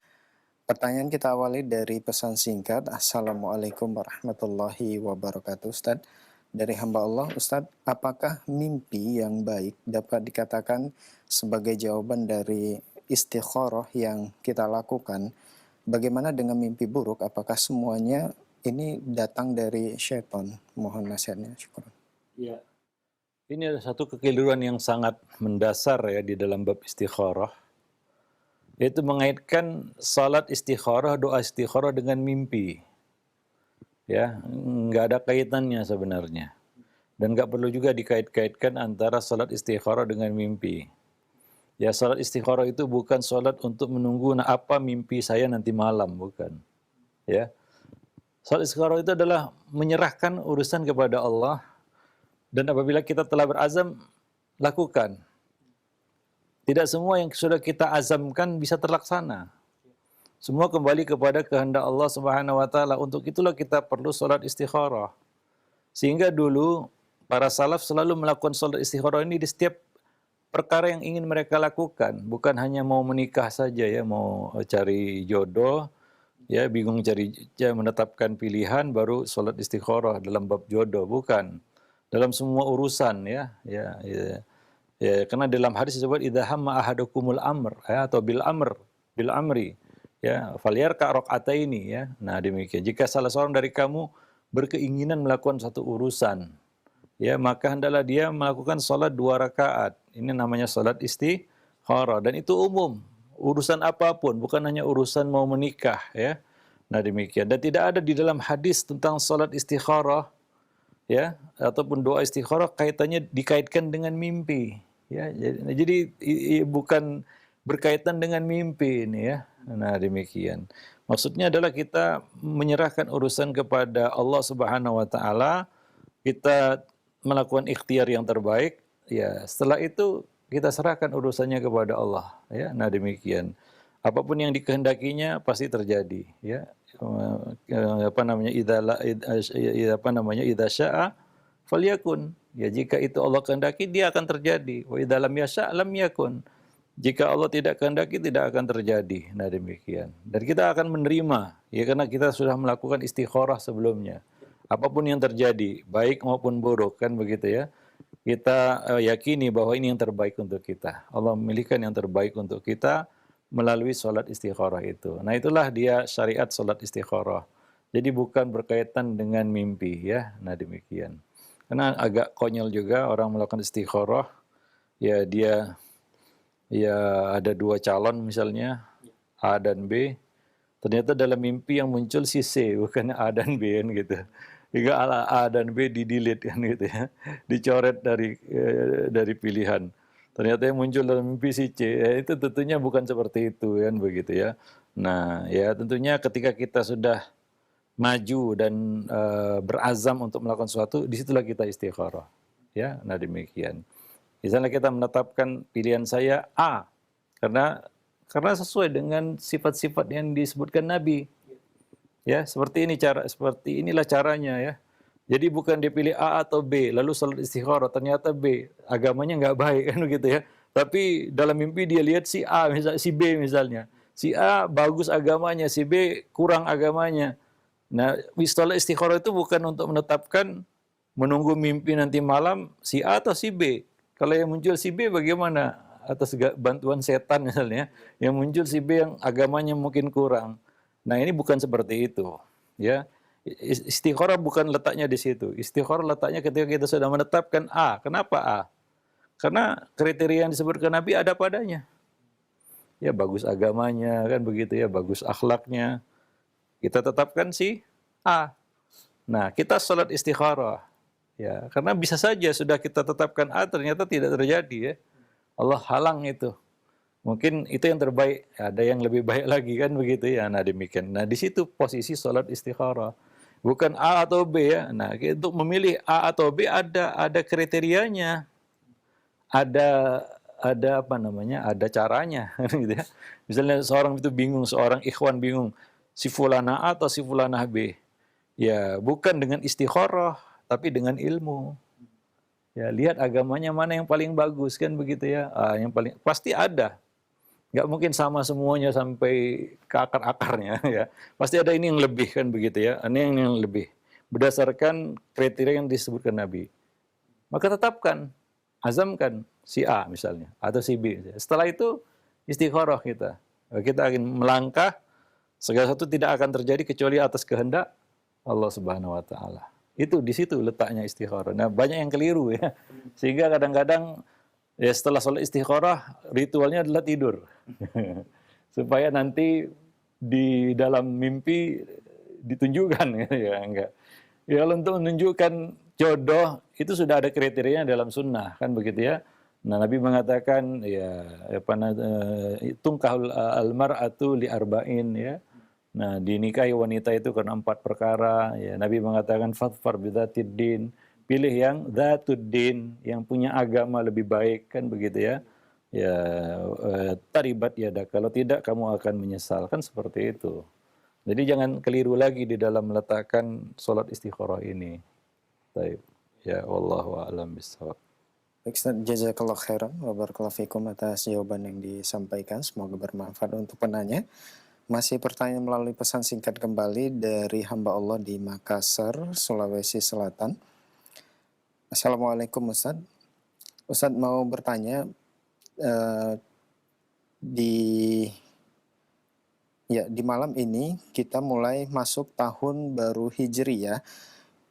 S2: Pertanyaan kita awali dari pesan singkat. Assalamualaikum warahmatullahi wabarakatuh Ustaz. Dari hamba Allah, Ustaz, apakah mimpi yang baik dapat dikatakan sebagai jawaban dari istikharah yang kita lakukan? Bagaimana dengan mimpi buruk? Apakah semuanya ini datang dari syaitan? Mohon nasihatnya. Syukur.
S1: Ya. Ini ada satu kekeliruan yang sangat mendasar ya di dalam bab istikharah, yaitu mengaitkan salat istikharah, doa istikharah dengan mimpi. Ya, nggak ada kaitannya sebenarnya. Dan nggak perlu juga dikait-kaitkan antara salat istikharah dengan mimpi. Ya, salat istikharah itu bukan salat untuk menunggu apa mimpi saya nanti malam, bukan. Ya. Salat istikharah itu adalah menyerahkan urusan kepada Allah, dan apabila kita telah berazam, lakukan. Tidak semua yang sudah kita azamkan bisa terlaksana. Semua kembali kepada kehendak Allah Subhanahu wa taala. Untuk itulah kita perlu salat istikharah. Sehingga dulu para salaf selalu melakukan salat istikharah ini di setiap perkara yang ingin mereka lakukan, bukan hanya mau menikah saja ya, mau cari jodoh, ya bingung menetapkan pilihan baru salat istikharah dalam bab jodoh, bukan. Dalam semua urusan ya, karena dalam hadis disebut idza hamma ahadukumul amr ya, atau bil amri ya, falyarka rakaataini ya. Nah, demikian. Jika salah seorang dari kamu berkeinginan melakukan satu urusan, ya maka hendaklah dia melakukan salat 2 rakaat. Ini namanya salat istikharah, dan itu umum. Urusan apapun, bukan hanya urusan mau menikah ya. Nah, demikian. Dan tidak ada di dalam hadis tentang salat istikharah ya ataupun doa istikharah dikaitkan dengan mimpi ya. Jadi bukan berkaitan dengan mimpi ini ya. Nah, demikian. Maksudnya adalah kita menyerahkan urusan kepada Allah Subhanahu wa taala, kita melakukan ikhtiar yang terbaik ya. Setelah itu kita serahkan urusannya kepada Allah ya. Nah, demikian. Apapun yang dikehendakinya pasti terjadi, ya. Apa namanya, idza syaa falyakun. Ya jika itu Allah kehendaki dia akan terjadi. Wa idza lam yasha' lam yakun. Jika Allah tidak kehendaki tidak akan terjadi. Nah demikian. Dan kita akan menerima, ya karena kita sudah melakukan istikharah sebelumnya. Apapun yang terjadi, baik maupun buruk, kan begitu ya. Kita yakini bahwa ini yang terbaik untuk kita. Allah memilihkan yang terbaik untuk kita melalui sholat istikharah itu. Nah itulah dia syariat sholat istikharah. Jadi bukan berkaitan dengan mimpi ya. Nah demikian. Karena agak konyol juga orang melakukan istikharah, ya dia ya ada dua calon misalnya A dan B. Ternyata dalam mimpi yang muncul si C, bukan A dan B kan gitu. Hingga A dan B di-delete kan gitu ya. Dicoret dari pilihan. Ternyata yang muncul dalam mimpi si C, ya itu tentunya bukan seperti itu kan begitu ya. Nah, ya tentunya ketika kita sudah maju dan berazam untuk melakukan sesuatu, disitulah kita istikharah. Ya, nah demikian. Misalnya kita menetapkan pilihan saya A, karena sesuai dengan sifat-sifat yang disebutkan Nabi. Ya, seperti inilah caranya ya. Jadi bukan dipilih A atau B, lalu salat istikharah ternyata B, agamanya nggak baik kan begitu ya. Tapi dalam mimpi dia lihat si A, misalnya si B misalnya. Si A bagus agamanya, si B kurang agamanya. Nah, salat istikharah itu bukan untuk menetapkan menunggu mimpi nanti malam si A atau si B. Kalau yang muncul si B bagaimana? Atas bantuan setan misalnya, yang muncul si B yang agamanya mungkin kurang. Nah, ini bukan seperti itu, ya. Istikharah bukan letaknya di situ. Istikharah letaknya ketika kita sudah menetapkan A. Kenapa A? Karena kriteria yang disebutkan Nabi ada padanya. Ya, bagus agamanya, kan begitu ya, bagus akhlaknya. Kita tetapkan si A. Nah, kita sholat istikharah. Ya, karena bisa saja sudah kita tetapkan A ternyata tidak terjadi ya. Allah halang itu. Mungkin itu yang terbaik, ada yang lebih baik lagi kan begitu ya. Nah demikian. Nah di situ posisi sholat istikharah. Bukan A atau B ya. Nah untuk memilih A atau B ada kriterianya, ada apa namanya, ada caranya gitu ya. Misalnya seorang itu bingung, seorang ikhwan bingung, si fulana A atau si fulana B. Ya bukan dengan istikharah, tapi dengan ilmu. Ya lihat agamanya mana yang paling bagus kan begitu ya. Yang paling pasti ada. Nggak mungkin sama semuanya sampai ke akar-akarnya ya. Pasti ada ini yang lebih kan begitu ya. Ini yang lebih. Berdasarkan kriteria yang disebutkan Nabi. Maka tetapkan, azamkan si A misalnya atau si B. Setelah itu istikharah kita. Kita akan melangkah, segala sesuatu tidak akan terjadi kecuali atas kehendak Allah Subhanahu wa taala. Itu di situ letaknya istikharah. Nah, banyak yang keliru ya. Sehingga kadang-kadang ya setelah sholat istikharah, ritualnya adalah tidur. Supaya nanti di dalam mimpi ditunjukkan ya enggak. Ya kalau untuk menunjukkan jodoh itu sudah ada kriterianya dalam sunnah kan begitu ya. Nah Nabi mengatakan ya apa tungkahul almar'atu li arba'in ya. Nah dinikahi wanita itu karena 4 perkara ya. Nabi mengatakan fadfar bidzatid din, pilih yang dzatuddin, yang punya agama lebih baik kan begitu ya. Ya taribat yadak, kalau tidak kamu akan menyesal kan seperti itu. Jadi jangan keliru lagi di dalam meletakkan sholat istikharah ini. Baik. Ya wallahu a'lam bishawab.
S2: Baik, Ustaz, jazakallah khairan wa barakallahu fikum atas jawaban yang disampaikan. Semoga bermanfaat untuk penanya. Masih pertanyaan melalui pesan singkat kembali dari hamba Allah di Makassar, Sulawesi Selatan. Assalamualaikum Ustaz. Ustaz mau bertanya, di malam ini kita mulai masuk tahun baru Hijriyah.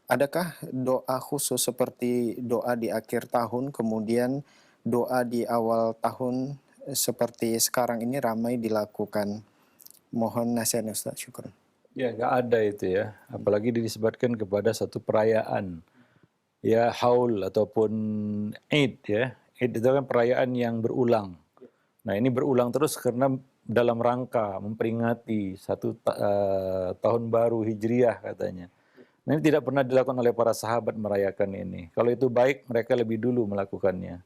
S2: Adakah doa khusus seperti doa di akhir tahun, kemudian doa di awal tahun seperti sekarang ini ramai dilakukan? Mohon nasihatnya Ustaz, syukur.
S1: Ya nggak ada itu ya, apalagi disebutkan kepada satu perayaan. Ya haul ataupun Eid ya. Eid itu kan perayaan yang berulang. Nah ini berulang terus karena dalam rangka memperingati satu tahun baru Hijriyah katanya. Nah, ini tidak pernah dilakukan oleh para sahabat merayakan ini. Kalau itu baik, mereka lebih dulu melakukannya.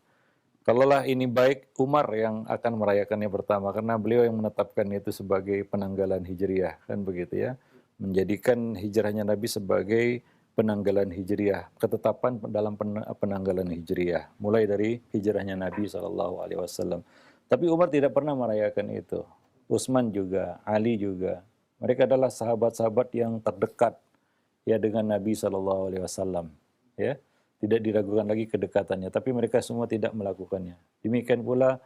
S1: Kalaulah ini baik, Umar yang akan merayakannya pertama, karena beliau yang menetapkan itu sebagai penanggalan Hijriah, kan begitu ya. Menjadikan hijrahnya Nabi sebagai penanggalan Hijriah, ketetapan dalam penanggalan Hijriah, mulai dari hijrahnya Nabi SAW. Tapi Umar tidak pernah merayakan itu. Utsman juga, Ali juga. Mereka adalah sahabat-sahabat yang terdekat ya dengan Nabi SAW. Ya, tidak diragukan lagi kedekatannya, tapi mereka semua tidak melakukannya. Demikian pula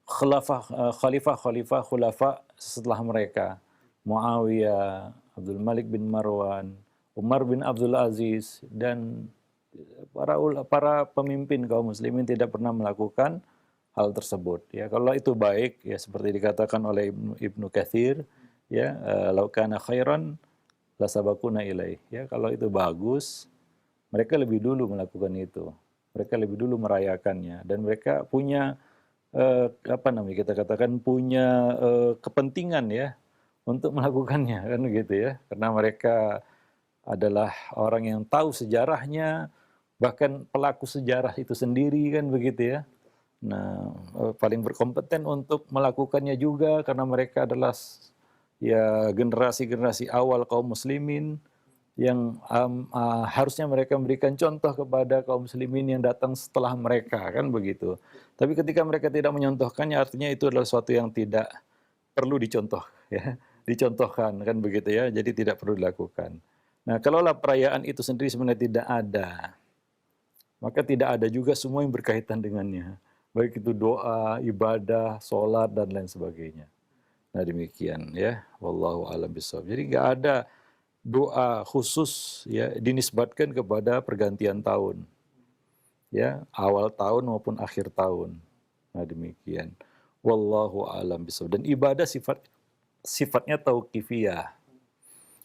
S1: khalifah setelah mereka, Muawiyah, Abdul Malik bin Marwan, Umar bin Abdul Aziz, dan para pemimpin kaum muslimin tidak pernah melakukan hal tersebut. Ya, kalau itu baik, ya seperti dikatakan oleh Ibnu Katsir, ya, lau kana khairan lasabakuna ilaih. Ya, kalau itu bagus, mereka lebih dulu melakukan itu. Mereka lebih dulu merayakannya, dan mereka punya apa namanya, kita katakan punya kepentingan ya untuk melakukannya, kan gitu ya. Karena mereka adalah orang yang tahu sejarahnya, bahkan pelaku sejarah itu sendiri, kan begitu ya. Nah, paling berkompeten untuk melakukannya juga karena mereka adalah ya generasi-generasi awal kaum muslimin yang harusnya mereka memberikan contoh kepada kaum muslimin yang datang setelah mereka, kan begitu. Tapi ketika mereka tidak menyontohkannya, artinya itu adalah sesuatu yang tidak perlu dicontoh, ya, dicontohkan, kan begitu ya. Jadi tidak perlu dilakukan. Nah, kalaulah perayaan itu sendiri sebenarnya tidak ada, maka tidak ada juga semua yang berkaitan dengannya, baik itu doa, ibadah, sholat, dan lain sebagainya. Nah demikian ya, wallahu a'lam bishawab. Jadi nggak ada doa khusus ya dinisbatkan kepada pergantian tahun, ya awal tahun maupun akhir tahun. Nah demikian, wallahu a'lam bishawab. Dan ibadah sifatnya tauqifiyah.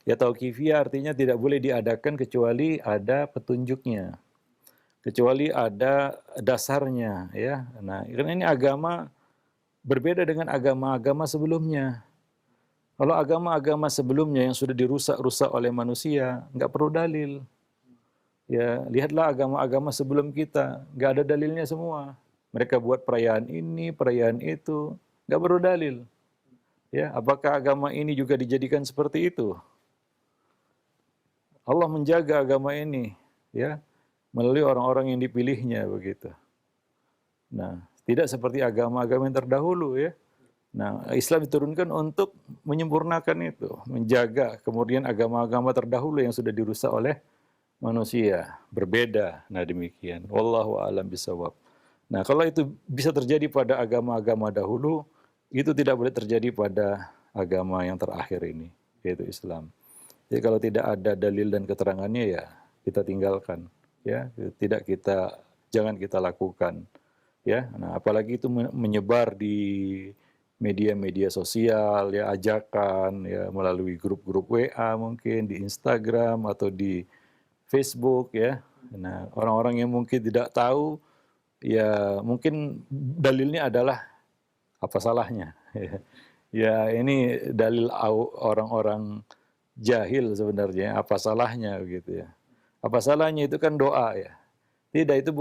S1: Ya tauqifiyah artinya tidak boleh diadakan kecuali ada petunjuknya, kecuali ada dasarnya ya. Nah, karena ini agama berbeda dengan agama-agama sebelumnya. Kalau agama-agama sebelumnya yang sudah dirusak-rusak oleh manusia, nggak perlu dalil. Ya, lihatlah agama-agama sebelum kita, nggak ada dalilnya semua. Mereka buat perayaan ini, perayaan itu, nggak perlu dalil. Ya, apakah agama ini juga dijadikan seperti itu? Allah menjaga agama ini, ya, melalui orang-orang yang dipilihnya begitu. Nah, tidak seperti agama-agama yang terdahulu ya. Nah, Islam diturunkan untuk menyempurnakan itu, menjaga kemudian agama-agama terdahulu yang sudah dirusak oleh manusia, berbeda. Nah, demikian. Wallahu a'lam bishawab. Nah, kalau itu bisa terjadi pada agama-agama dahulu, itu tidak boleh terjadi pada agama yang terakhir ini, yaitu Islam. Jadi kalau tidak ada dalil dan keterangannya ya kita tinggalkan, ya, jangan kita lakukan, ya. Nah, apalagi itu menyebar di media-media sosial, ya, ajakan, ya, melalui grup-grup WA mungkin, di Instagram atau di Facebook, ya. Nah, orang-orang yang mungkin tidak tahu, ya mungkin dalilnya adalah apa salahnya. Ya, ini dalil orang-orang jahil sebenarnya, apa salahnya gitu ya. Apa salahnya itu kan doa ya. Tidak, itu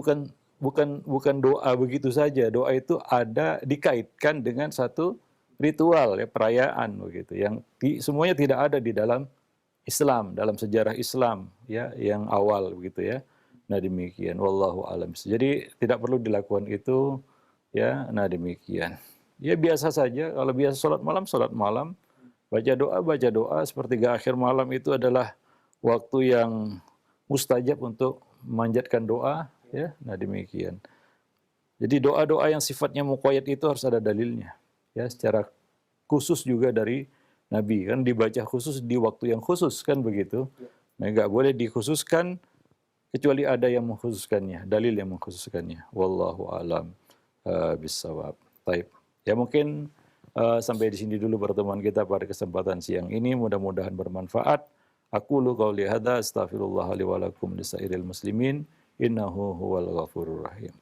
S1: bukan doa begitu saja. Doa itu ada dikaitkan dengan satu ritual ya, perayaan begitu yang semuanya tidak ada di dalam Islam, dalam sejarah Islam ya yang awal begitu ya. Nah demikian, wallahu alam. Jadi tidak perlu dilakukan itu ya. Nah demikian. Ya biasa saja, kalau biasa sholat malam, baca doa, sepertiga akhir malam itu adalah waktu yang mustajab untuk memanjatkan doa ya. Nah demikian. Jadi doa-doa yang sifatnya muqayyad itu harus ada dalilnya ya, secara khusus juga dari Nabi, kan dibaca khusus di waktu yang khusus, kan begitu. Nah, nggak boleh dikhususkan kecuali ada yang mengkhususkannya, dalil yang mengkhususkannya. Wallahu alam bisawab. Taib. Ya mungkin sampai di sini dulu pertemuan kita pada kesempatan siang ini. Mudah-mudahan bermanfaat. Aqulu qauli hadza astaghfirullah li wa lakum lisairil muslimin innahu huwal ghafurur rahim.